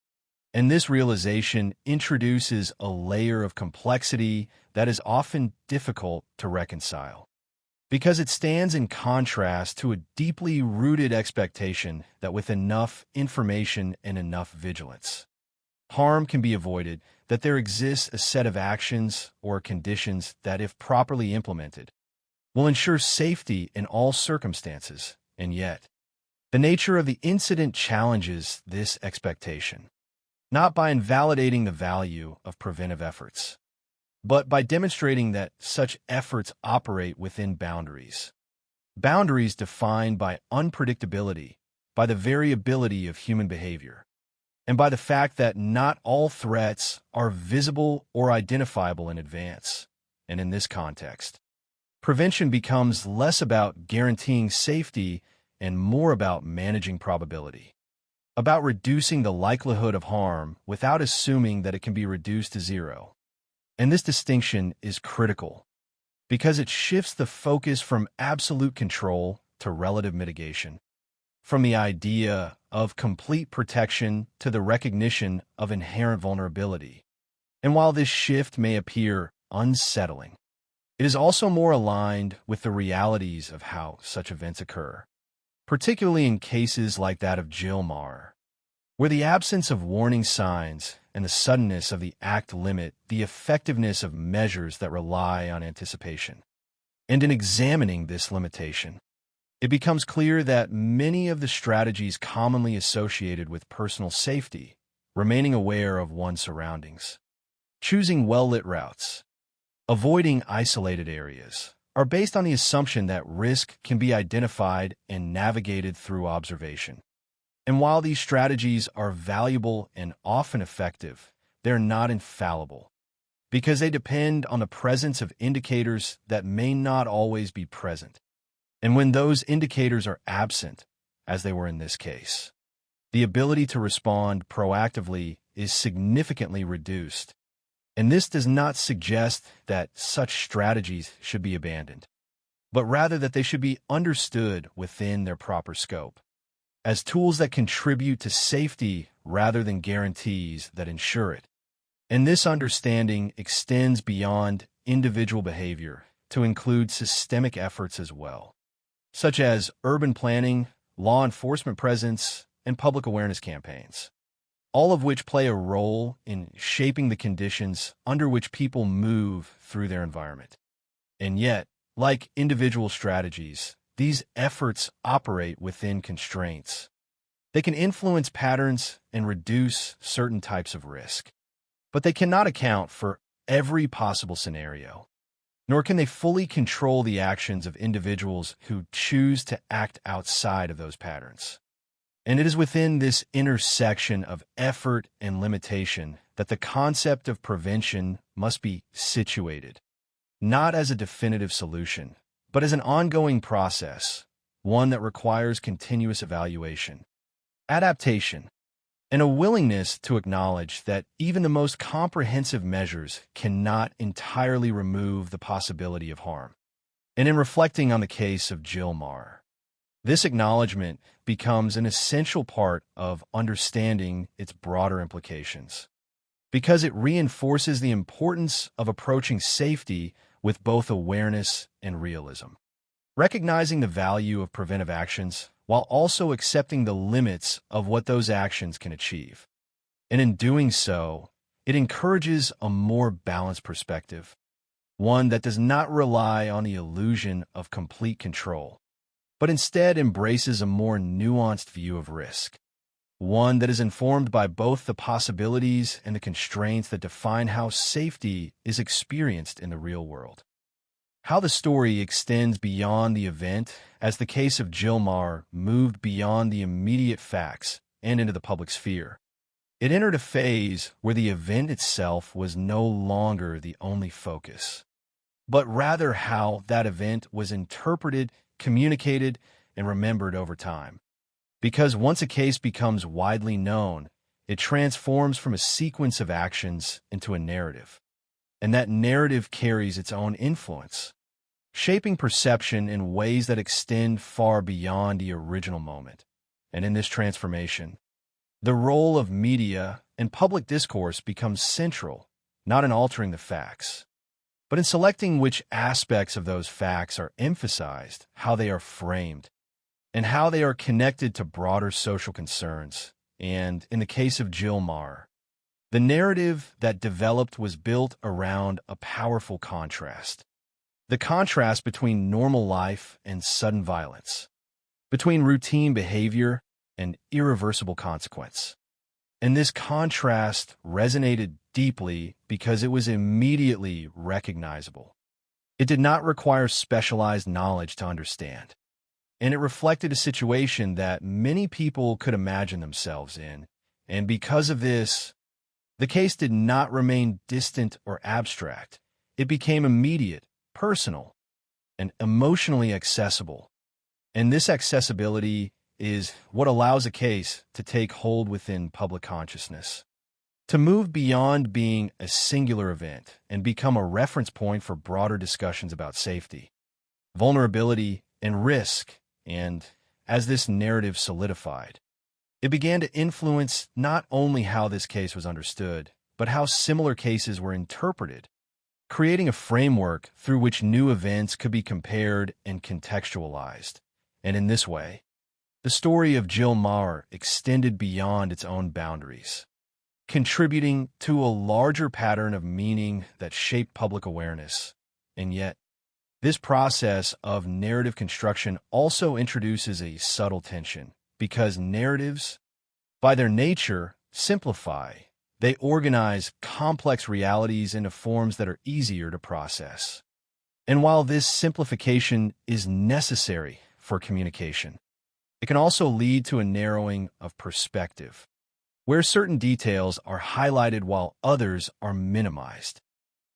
And this realization introduces a layer of complexity that is often difficult to reconcile, because it stands in contrast to a deeply rooted expectation that with enough information and enough vigilance, harm can be avoided, that there exists a set of actions or conditions that, if properly implemented, will ensure safety in all circumstances, and yet, the nature of the incident challenges this expectation, not by invalidating the value of preventive efforts, but by demonstrating that such efforts operate within boundaries. Boundaries defined by unpredictability, by the variability of human behavior, and by the fact that not all threats are visible or identifiable in advance. And in this context, prevention becomes less about guaranteeing safety and more about managing probability, about reducing the likelihood of harm without assuming that it can be reduced to zero. And this distinction is critical because it shifts the focus from absolute control to relative mitigation, from the idea of complete protection to the recognition of inherent vulnerability. And while this shift may appear unsettling, it is also more aligned with the realities of how such events occur, particularly in cases like that of Jill Marr, where the absence of warning signs and the suddenness of the act limit the effectiveness of measures that rely on anticipation. And in examining this limitation, it becomes clear that many of the strategies commonly associated with personal safety, remaining aware of one's surroundings, choosing well-lit routes, avoiding isolated areas, are based on the assumption that risk can be identified and navigated through observation. And while these strategies are valuable and often effective, they're not infallible, because they depend on the presence of indicators that may not always be present. And when those indicators are absent, as they were in this case, the ability to respond proactively is significantly reduced. And this does not suggest that such strategies should be abandoned, but rather that they should be understood within their proper scope, as tools that contribute to safety rather than guarantees that ensure it. And this understanding extends beyond individual behavior to include systemic efforts as well, such as urban planning, law enforcement presence, and public awareness campaigns, all of which play a role in shaping the conditions under which people move through their environment. And yet, like individual strategies, these efforts operate within constraints. They can influence patterns and reduce certain types of risk, but they cannot account for every possible scenario, nor can they fully control the actions of individuals who choose to act outside of those patterns. And it is within this intersection of effort and limitation that the concept of prevention must be situated, not as a definitive solution, but as an ongoing process, one that requires continuous evaluation, adaptation, and a willingness to acknowledge that even the most comprehensive measures cannot entirely remove the possibility of harm. And in reflecting on the case of Jill Marr, this acknowledgement becomes an essential part of understanding its broader implications, because it reinforces the importance of approaching safety with both awareness and realism, recognizing the value of preventive actions while also accepting the limits of what those actions can achieve. And in doing so, it encourages a more balanced perspective, one that does not rely on the illusion of complete control, but instead embraces a more nuanced view of risk, one that is informed by both the possibilities and the constraints that define how safety is experienced in the real world. How the story extends beyond the event, as the case of Jill Marr moved beyond the immediate facts and into the public sphere. It entered a phase where the event itself was no longer the only focus, but rather how that event was interpreted, communicated, and remembered over time. Because once a case becomes widely known, it transforms from a sequence of actions into a narrative. And that narrative carries its own influence, shaping perception in ways that extend far beyond the original moment. And in this transformation, the role of media and public discourse becomes central, not in altering the facts, but in selecting which aspects of those facts are emphasized, how they are framed, and how they are connected to broader social concerns. And in the case of Jill Marr, The narrative that developed was built around a powerful contrast. The contrast between normal life and sudden violence, between routine behavior and irreversible consequence. And this contrast resonated deeply because it was immediately recognizable. It did not require specialized knowledge to understand, and it reflected a situation that many people could imagine themselves in. And because of this, the case did not remain distant or abstract. It became immediate, personal, and emotionally accessible. And this accessibility is what allows a case to take hold within public consciousness, to move beyond being a singular event and become a reference point for broader discussions about safety, vulnerability, and risk. And as this narrative solidified, it began to influence not only how this case was understood, but how similar cases were interpreted, creating a framework through which new events could be compared and contextualized. And in this way, the story of Jill Maher extended beyond its own boundaries, contributing to a larger pattern of meaning that shaped public awareness. And yet, this process of narrative construction also introduces a subtle tension, because narratives, by their nature, simplify. They organize complex realities into forms that are easier to process. And while this simplification is necessary for communication, it can also lead to a narrowing of perspective, where certain details are highlighted while others are minimized,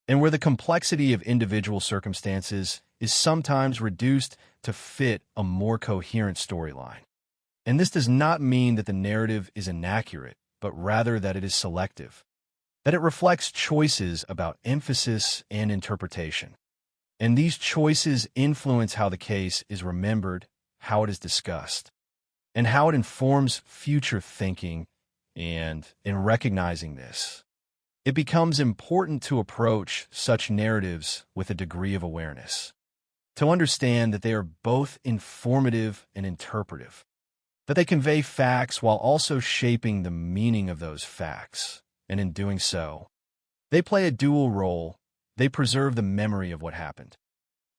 and where the complexity of individual circumstances is sometimes reduced to fit a more coherent storyline. And this does not mean that the narrative is inaccurate, but rather that it is selective, that it reflects choices about emphasis and interpretation. And these choices influence how the case is remembered, how it is discussed, and how it informs future thinking. And in recognizing this, it becomes important to approach such narratives with a degree of awareness, to understand that they are both informative and interpretive, that they convey facts while also shaping the meaning of those facts. And in doing so, they play a dual role. They preserve the memory of what happened,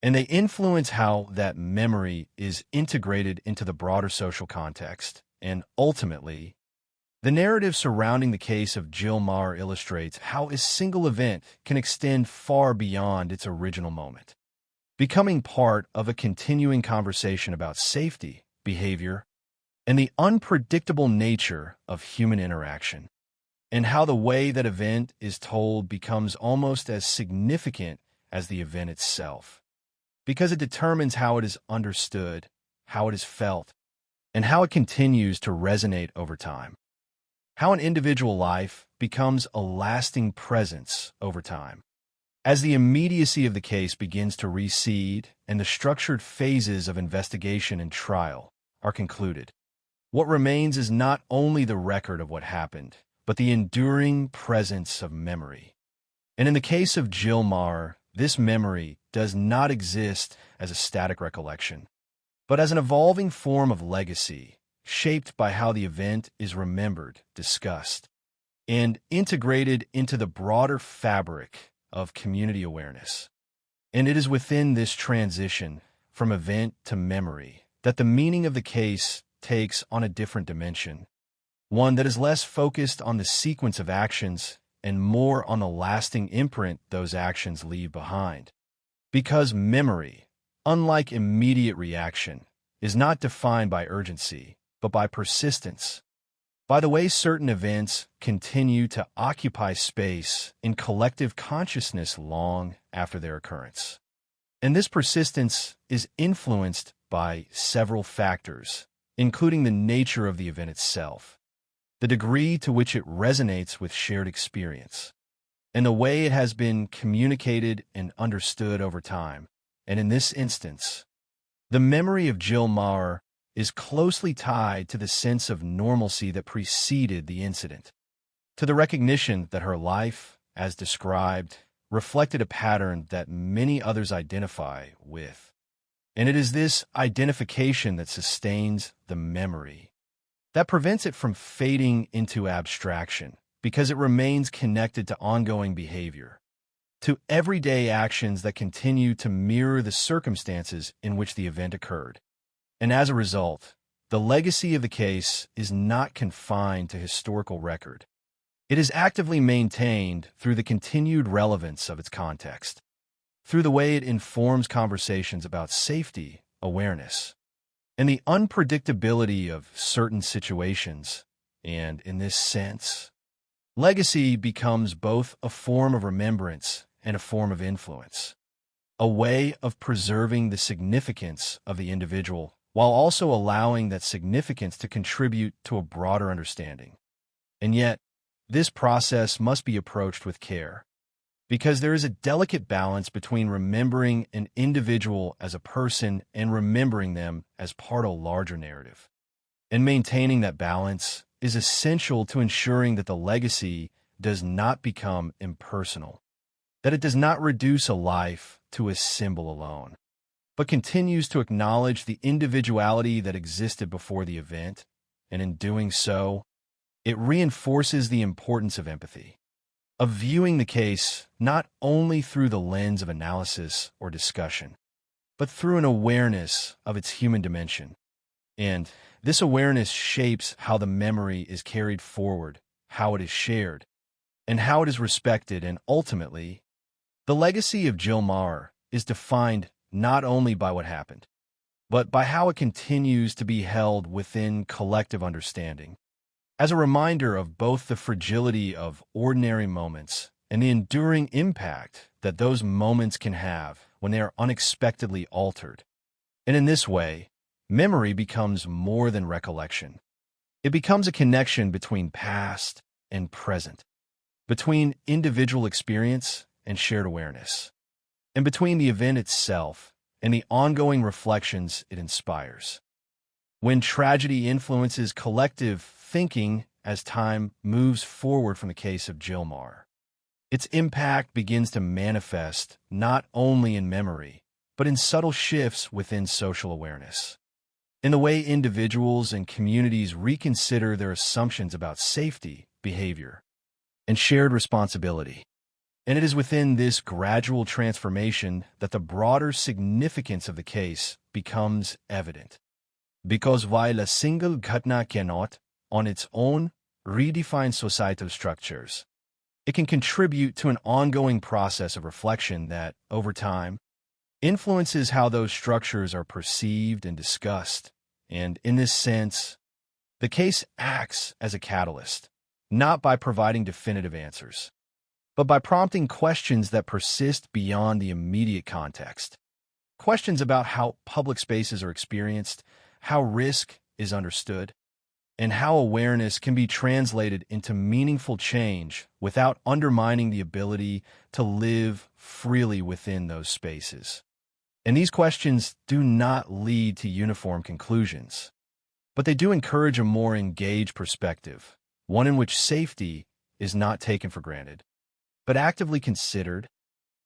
and they influence how that memory is integrated into the broader social context. And ultimately, the narrative surrounding the case of Jill Maher illustrates how a single event can extend far beyond its original moment, becoming part of a continuing conversation about safety, behavior, and the unpredictable nature of human interaction, and how the way that event is told becomes almost as significant as the event itself, because it determines how it is understood, how it is felt, and how it continues to resonate over time. How an individual life becomes a lasting presence over time. As the immediacy of the case begins to recede and the structured phases of investigation and trial are concluded, what remains is not only the record of what happened, but the enduring presence of memory. And in the case of Jill Maher, this memory does not exist as a static recollection, but as an evolving form of legacy, shaped by how the event is remembered, discussed, and integrated into the broader fabric of community awareness. And it is within this transition from event to memory that the meaning of the case takes on a different dimension, one that is less focused on the sequence of actions and more on the lasting imprint those actions leave behind. Because memory, unlike immediate reaction, is not defined by urgency, but by persistence, by the way certain events continue to occupy space in collective consciousness long after their occurrence. And this persistence is influenced by several factors, including the nature of the event itself, the degree to which it resonates with shared experience, and the way it has been communicated and understood over time. And in this instance, the memory of Jill Maher is closely tied to the sense of normalcy that preceded the incident, to the recognition that her life, as described, reflected a pattern that many others identify with. And it is this identification that sustains the memory, that prevents it from fading into abstraction, because it remains connected to ongoing behavior, to everyday actions that continue to mirror the circumstances in which the event occurred. And as a result, the legacy of the case is not confined to historical record. It is actively maintained through the continued relevance of its context, through the way it informs conversations about safety, awareness, and the unpredictability of certain situations. And in this sense, legacy becomes both a form of remembrance and a form of influence, a way of preserving the significance of the individual while also allowing that significance to contribute to a broader understanding. And yet, this process must be approached with care, because there is a delicate balance between remembering an individual as a person and remembering them as part of a larger narrative. And maintaining that balance is essential to ensuring that the legacy does not become impersonal, that it does not reduce a life to a symbol alone, but continues to acknowledge the individuality that existed before the event, and in doing so, it reinforces the importance of empathy, of viewing the case not only through the lens of analysis or discussion, but through an awareness of its human dimension. And this awareness shapes how the memory is carried forward, how it is shared, and how it is respected. And ultimately, the legacy of Jill Maher is defined not only by what happened, but by how it continues to be held within collective understanding, as a reminder of both the fragility of ordinary moments and the enduring impact that those moments can have when they are unexpectedly altered. And in this way, memory becomes more than recollection. It becomes a connection between past and present, between individual experience and shared awareness, and between the event itself and the ongoing reflections it inspires. When tragedy influences collective thinking as time moves forward from the case of Jill Maher, its impact begins to manifest not only in memory, but in subtle shifts within social awareness, in the way individuals and communities reconsider their assumptions about safety, behavior, and shared responsibility. And it is within this gradual transformation that the broader significance of the case becomes evident. Because while a single ghatna cannot, on its own, redefine societal structures, it can contribute to an ongoing process of reflection that, over time, influences how those structures are perceived and discussed. And in this sense, the case acts as a catalyst, not by providing definitive answers, but by prompting questions that persist beyond the immediate context. Questions about how public spaces are experienced, how risk is understood, and how awareness can be translated into meaningful change without undermining the ability to live freely within those spaces. And these questions do not lead to uniform conclusions, but they do encourage a more engaged perspective, one in which safety is not taken for granted, but actively considered,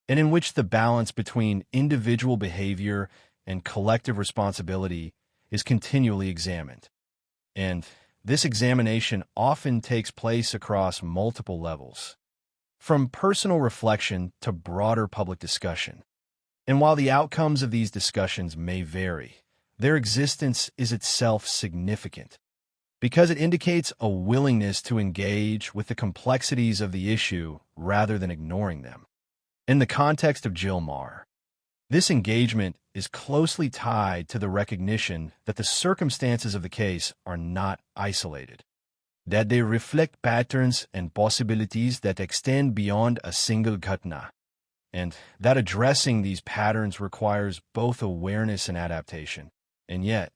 and in which the balance between individual behavior and collective responsibility is continually examined. And this examination often takes place across multiple levels, from personal reflection to broader public discussion. And while the outcomes of these discussions may vary, their existence is itself significant, because it indicates a willingness to engage with the complexities of the issue rather than ignoring them. In the context of Jill Maher, this engagement is closely tied to the recognition that the circumstances of the case are not isolated, that they reflect patterns and possibilities that extend beyond a single ghatna, and that addressing these patterns requires both awareness and adaptation. And yet,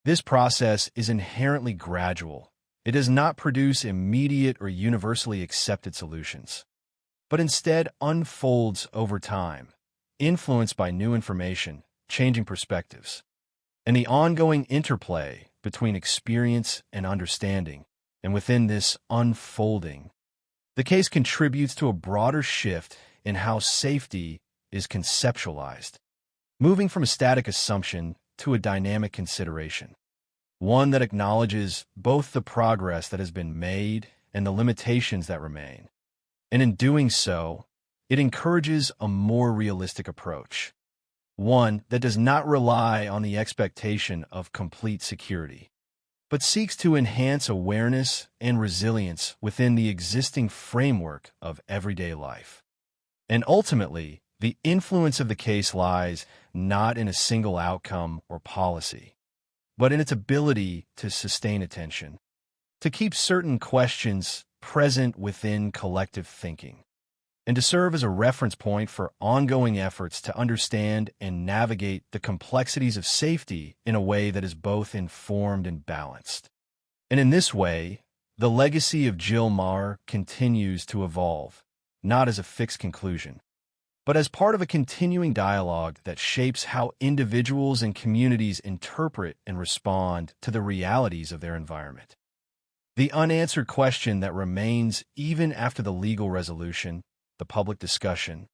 this process is inherently gradual. It does not produce immediate or universally accepted solutions, but instead unfolds over time, influenced by new information, changing perspectives, and the ongoing interplay between experience and understanding. And within this unfolding, the case contributes to a broader shift in how safety is conceptualized, moving from a static assumption to a dynamic consideration, one that acknowledges both the progress that has been made and the limitations that remain. And in doing so, it encourages a more realistic approach, one that does not rely on the expectation of complete security, but seeks to enhance awareness and resilience within the existing framework of everyday life. And ultimately, the influence of the case lies not in a single outcome or policy, but in its ability to sustain attention, to keep certain questions present within collective thinking, and to serve as a reference point for ongoing efforts to understand and navigate the complexities of safety in a way that is both informed and balanced. And in this way, the legacy of Jill Maher continues to evolve, not as a fixed conclusion, but as part of a continuing dialogue that shapes how individuals and communities interpret and respond to the realities of their environment. The unanswered question that remains even after the legal resolution, the public discussion,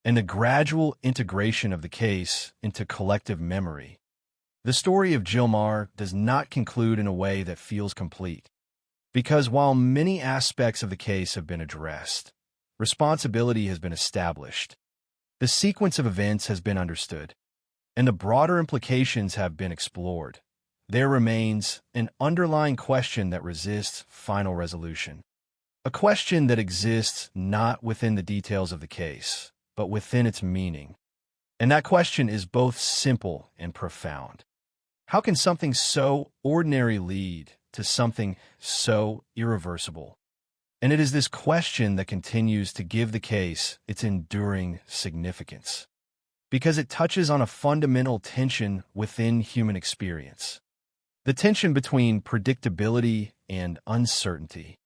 and the gradual integration of the case into collective memory. The story of Jill Maher does not conclude in a way that feels complete, because while many aspects of the case have been addressed, responsibility has been established, the sequence of events has been understood, and the broader implications have been explored, there remains an underlying question that resists final resolution. A question that exists not within the details of the case, but within its meaning. And that question is both simple and profound. How can something so ordinary lead to something so irreversible? And it is this question that continues to give the case its enduring significance, because it touches on a fundamental tension within human experience. The tension between predictability and uncertainty,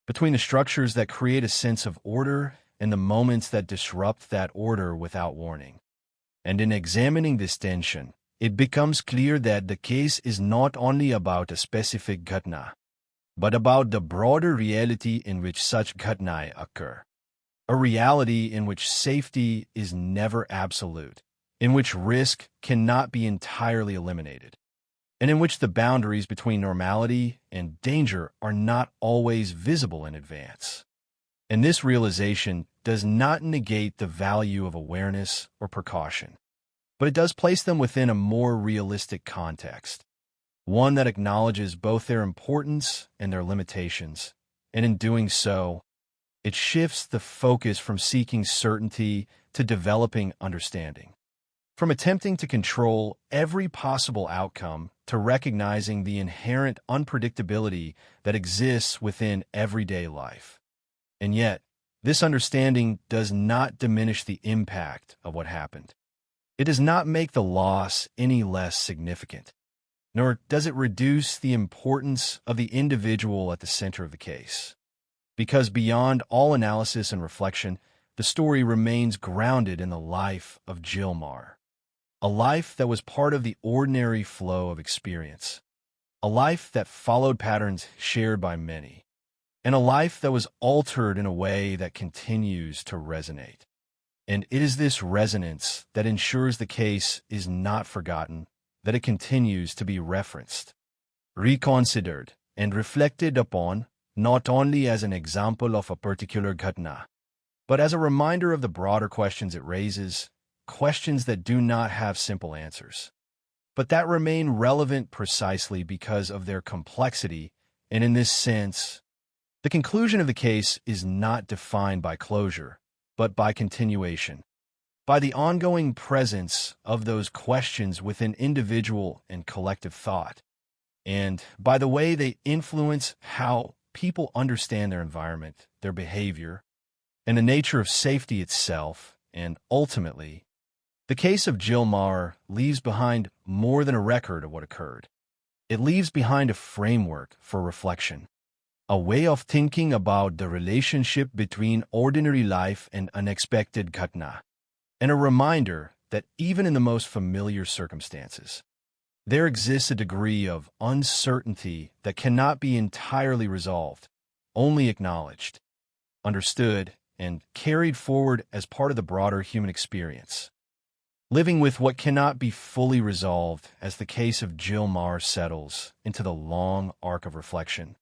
between the structures that create a sense of order and the moments that disrupt that order without warning. And in examining this tension, it becomes clear that the case is not only about a specific ghatna, but about the broader reality in which such ghatnae occur. A reality in which safety is never absolute, in which risk cannot be entirely eliminated, and in which the boundaries between normality and danger are not always visible in advance. And this realization does not negate the value of awareness or precaution, but it does place them within a more realistic context, one that acknowledges both their importance and their limitations, and in doing so, it shifts the focus from seeking certainty to developing understanding, from attempting to control every possible outcome to recognizing the inherent unpredictability that exists within everyday life. And yet, this understanding does not diminish the impact of what happened. It does not make the loss any less significant, nor does it reduce the importance of the individual at the center of the case. Because beyond all analysis and reflection, the story remains grounded in the life of Jill Maher, a life that was part of the ordinary flow of experience, a life that followed patterns shared by many, and a life that was altered in a way that continues to resonate. And it is this resonance that ensures the case is not forgotten, that it continues to be referenced, reconsidered, and reflected upon, not only as an example of a particular ghatna, but as a reminder of the broader questions it raises, questions that do not have simple answers, but that remain relevant precisely because of their complexity, and in this sense, the conclusion of the case is not defined by closure, but by continuation, by the ongoing presence of those questions within individual and collective thought, and by the way they influence how people understand their environment, their behavior, and the nature of safety itself, and ultimately, the case of Jill Maher leaves behind more than a record of what occurred. It leaves behind a framework for reflection, a way of thinking about the relationship between ordinary life and unexpected ghatna, and a reminder that even in the most familiar circumstances, there exists a degree of uncertainty that cannot be entirely resolved, only acknowledged, understood, and carried forward as part of the broader human experience. Living with what cannot be fully resolved as the case of Jill Maher settles into the long arc of reflection.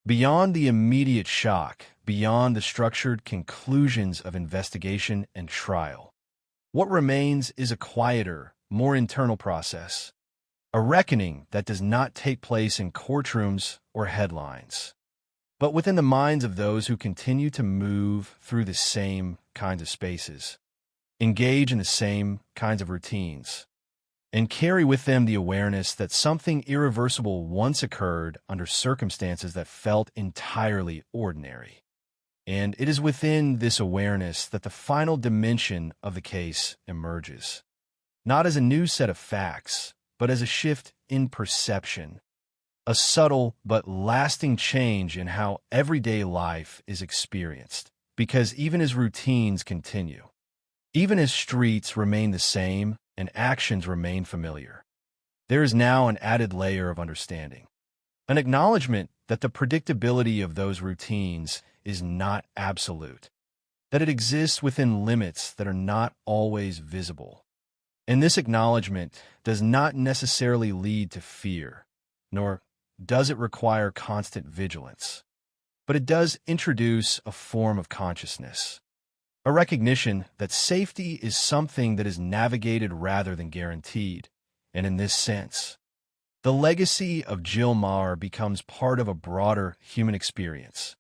Beyond the immediate shock, beyond the structured conclusions of investigation and trial, what remains is a quieter, more internal process, a reckoning that does not take place in courtrooms or headlines, but within the minds of those who continue to move through the same kinds of spaces, engage in the same kinds of routines, and carry with them the awareness that something irreversible once occurred under circumstances that felt entirely ordinary. And it is within this awareness that the final dimension of the case emerges, not as a new set of facts, but as a shift in perception, a subtle but lasting change in how everyday life is experienced. Because even as routines continue, even as streets remain the same and actions remain familiar, there is now an added layer of understanding, an acknowledgement that the predictability of those routines is not absolute, that it exists within limits that are not always visible. And this acknowledgement does not necessarily lead to fear, nor does it require constant vigilance, but it does introduce a form of consciousness, a recognition that safety is something that is navigated rather than guaranteed. And in this sense, the legacy of Jill Maher becomes part of a broader human experience,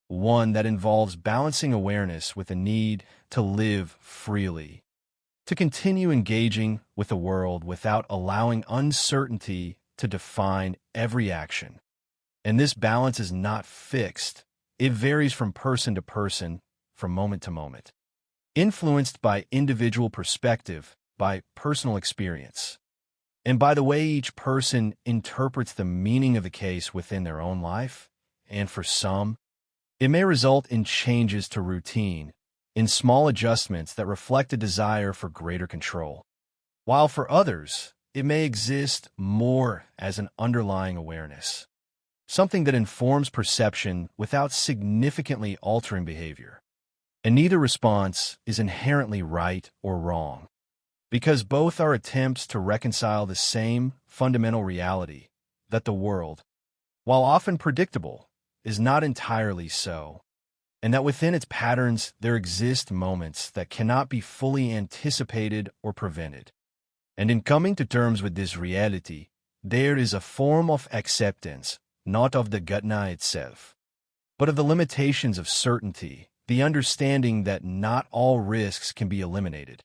one that involves balancing awareness with a need to live freely, to continue engaging with the world without allowing uncertainty to define every action. And this balance is not fixed. It varies from person to person, from moment to moment, influenced by individual perspective, by personal experience, and by the way each person interprets the meaning of the case within their own life. And for some, it may result in changes to routine, in small adjustments that reflect a desire for greater control, while for others, it may exist more as an underlying awareness, something that informs perception without significantly altering behavior. And neither response is inherently right or wrong, because both are attempts to reconcile the same fundamental reality that the world, while often predictable, is not entirely so, and that within its patterns there exist moments that cannot be fully anticipated or prevented. And in coming to terms with this reality, there is a form of acceptance, not of the Ghutna itself, but of the limitations of certainty, the understanding that not all risks can be eliminated,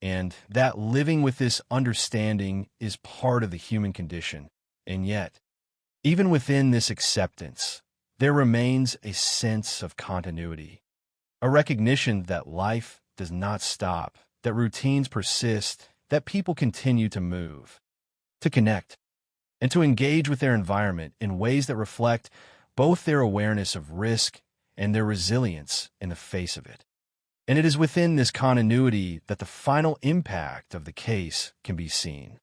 and that living with this understanding is part of the human condition. And yet, even within this acceptance, there remains a sense of continuity, a recognition that life does not stop, that routines persist, that people continue to move, to connect, and to engage with their environment in ways that reflect both their awareness of risk and their resilience in the face of it. And it is within this continuity that the final impact of the case can be seen,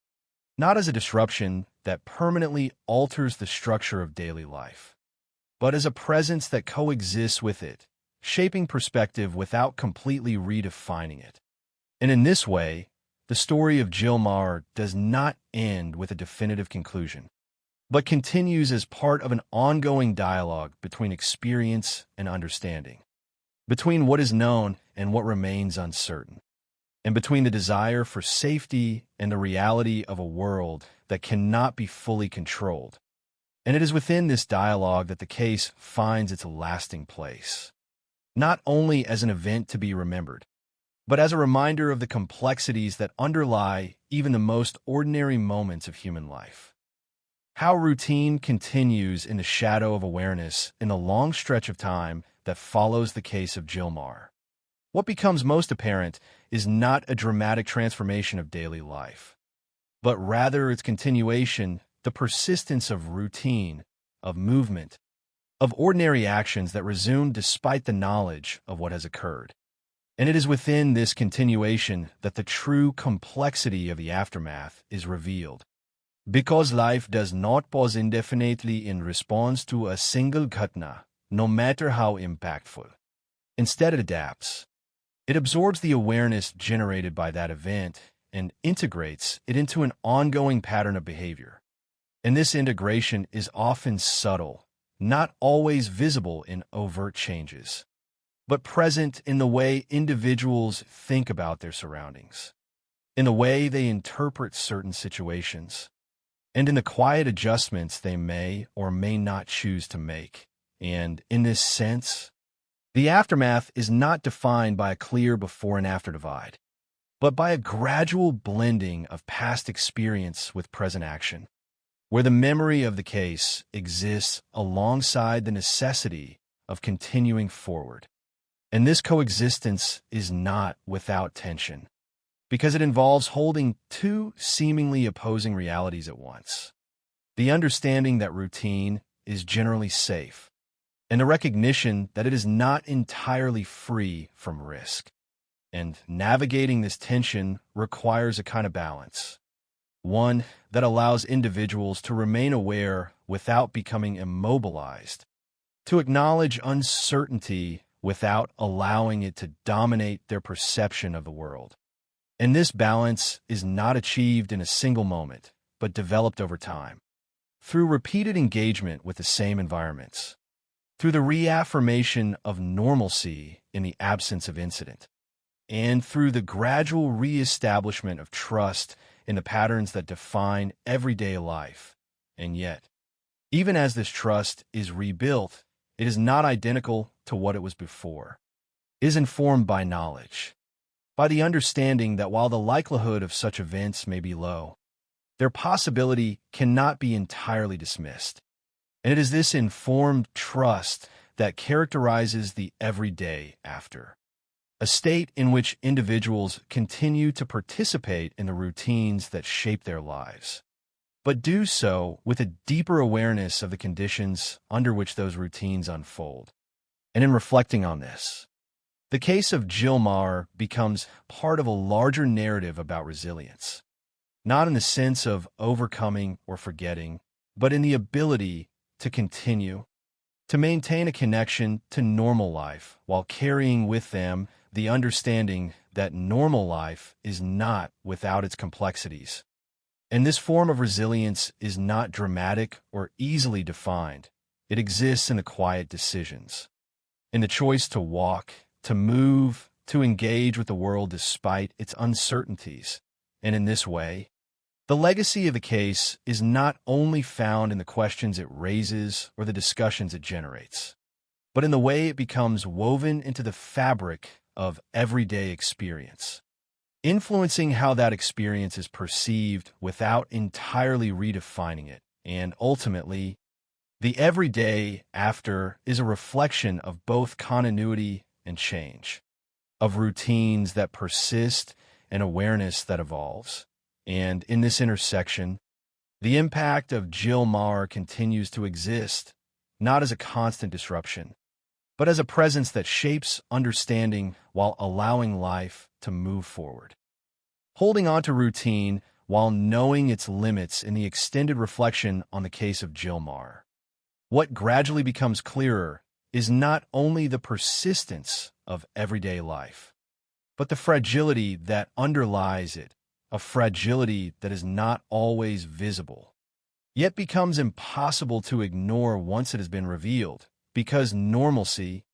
not as a disruption that permanently alters the structure of daily life, but as a presence that coexists with it, shaping perspective without completely redefining it. And in this way, the story of Jill Maher does not end with a definitive conclusion, but continues as part of an ongoing dialogue between experience and understanding, between what is known and what remains uncertain, and between the desire for safety and the reality of a world that cannot be fully controlled. And it is within this dialogue that the case finds its lasting place, not only as an event to be remembered, but as a reminder of the complexities that underlie even the most ordinary moments of human life. How routine continues in the shadow of awareness in the long stretch of time that follows the case of Jill Maher. What becomes most apparent is not a dramatic transformation of daily life, but rather its continuation, the persistence of routine, of movement, of ordinary actions that resume despite the knowledge of what has occurred. And it is within this continuation that the true complexity of the aftermath is revealed. Because life does not pause indefinitely in response to a single Ghutna, no matter how impactful. Instead, it adapts. It absorbs the awareness generated by that event and integrates it into an ongoing pattern of behavior. And this integration is often subtle, not always visible in overt changes, but present in the way individuals think about their surroundings, in the way they interpret certain situations, and in the quiet adjustments they may or may not choose to make. And in this sense, the aftermath is not defined by a clear before and after divide, but by a gradual blending of past experience with present action, where the memory of the case exists alongside the necessity of continuing forward. And this coexistence is not without tension, because it involves holding two seemingly opposing realities at once: the understanding that routine is generally safe, and the recognition that it is not entirely free from risk. And navigating this tension requires a kind of balance, one that allows individuals to remain aware without becoming immobilized, to acknowledge uncertainty without allowing it to dominate their perception of the world. And this balance is not achieved in a single moment, but developed over time, through repeated engagement with the same environments, through the reaffirmation of normalcy in the absence of incident, and through the gradual reestablishment of trust in the patterns that define everyday life. And yet, even as this trust is rebuilt, it is not identical to what it was before. It is informed by knowledge, by the understanding that while the likelihood of such events may be low, their possibility cannot be entirely dismissed. And it is this informed trust that characterizes the everyday after, a state in which individuals continue to participate in the routines that shape their lives, but do so with a deeper awareness of the conditions under which those routines unfold. And in reflecting on this, the case of Jill Maher becomes part of a larger narrative about resilience, not in the sense of overcoming or forgetting, but in the ability to continue, to maintain a connection to normal life while carrying with them the understanding that normal life is not without its complexities. And this form of resilience is not dramatic or easily defined. It exists in the quiet decisions, in the choice to walk, to move, to engage with the world despite its uncertainties. And in this way, the legacy of the case is not only found in the questions it raises or the discussions it generates, but in the way it becomes woven into the fabric of everyday experience, influencing how that experience is perceived without entirely redefining it. And ultimately, the everyday after is a reflection of both continuity and change, of routines that persist and awareness that evolves. And in this intersection, the impact of Jill Maher continues to exist, not as a constant disruption, but as a presence that shapes understanding while allowing life to move forward. Holding on to routine while knowing its limits in the extended reflection on the case of Jill Maher. What gradually becomes clearer is not only the persistence of everyday life, but the fragility that underlies it, a fragility that is not always visible, yet becomes impossible to ignore once it has been revealed, because normalcy,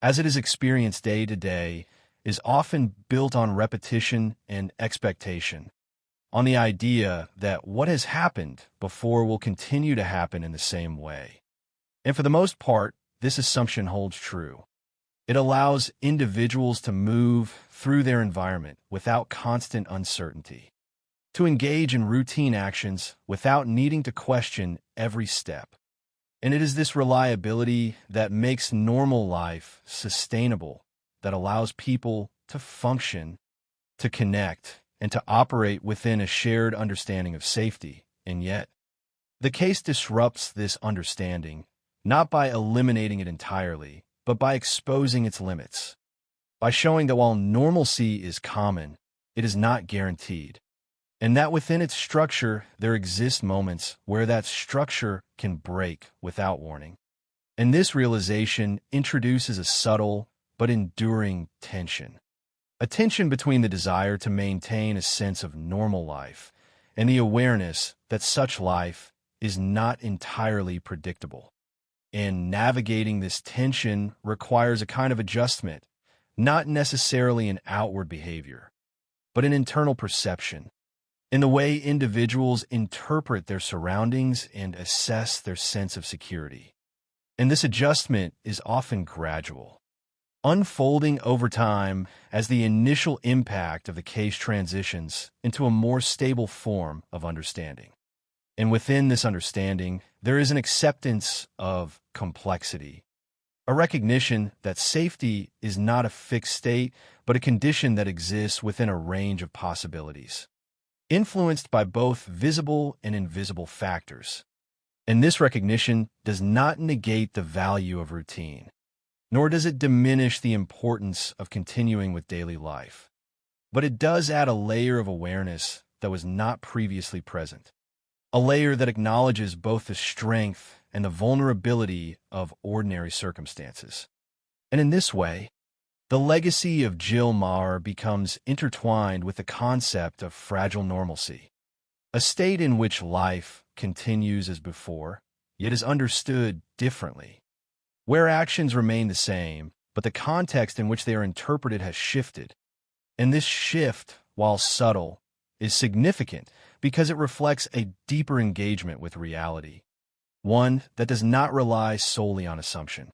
as it is experienced day to day, is often built on repetition and expectation, on the idea that what has happened before will continue to happen in the same way. And for the most part, this assumption holds true. It allows individuals to move through their environment without constant uncertainty, to engage in routine actions without needing to question every step. And it is this reliability that makes normal life sustainable, that allows people to function, to connect, and to operate within a shared understanding of safety. And yet, the case disrupts this understanding, not by eliminating it entirely, but by exposing its limits, by showing that while normalcy is common, it is not guaranteed, and that within its structure there exist moments where that structure can break without warning. And this realization introduces a subtle but enduring tension, a tension between the desire to maintain a sense of normal life and the awareness that such life is not entirely predictable. and navigating this tension requires a kind of adjustment, not necessarily an outward behavior, but an internal perception, in the way individuals interpret their surroundings and assess their sense of security. And this adjustment is often gradual, unfolding over time as the initial impact of the case transitions into a more stable form of understanding. And within this understanding, there is an acceptance of complexity, a recognition that safety is not a fixed state, but a condition that exists within a range of possibilities, influenced by both visible and invisible factors. And this recognition does not negate the value of routine, nor does it diminish the importance of continuing with daily life. But it does add a layer of awareness that was not previously present, a layer that acknowledges both the strength and the vulnerability of ordinary circumstances. And in this way, the legacy of Jill Maher becomes intertwined with the concept of fragile normalcy, a state in which life continues as before, yet is understood differently, where actions remain the same, but the context in which they are interpreted has shifted. And this shift, while subtle, is significant because it reflects a deeper engagement with reality, one that does not rely solely on assumption,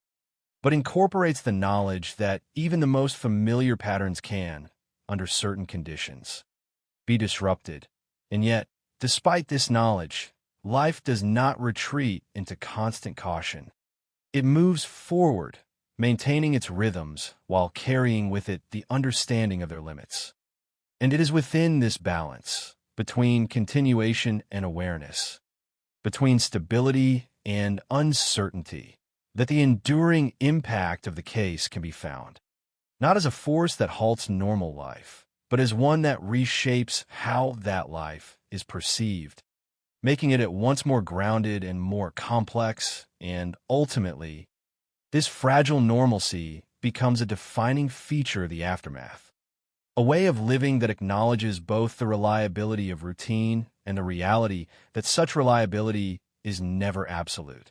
but incorporates the knowledge that even the most familiar patterns can, under certain conditions, be disrupted. And yet, despite this knowledge, life does not retreat into constant caution. It moves forward, maintaining its rhythms while carrying with it the understanding of their limits. And it is within this balance, between continuation and awareness, between stability and uncertainty, that the enduring impact of the case can be found, not as a force that halts normal life, but as one that reshapes how that life is perceived, making it at once more grounded and more complex, and ultimately, this fragile normalcy becomes a defining feature of the aftermath, a way of living that acknowledges both the reliability of routine and the reality that such reliability is never absolute.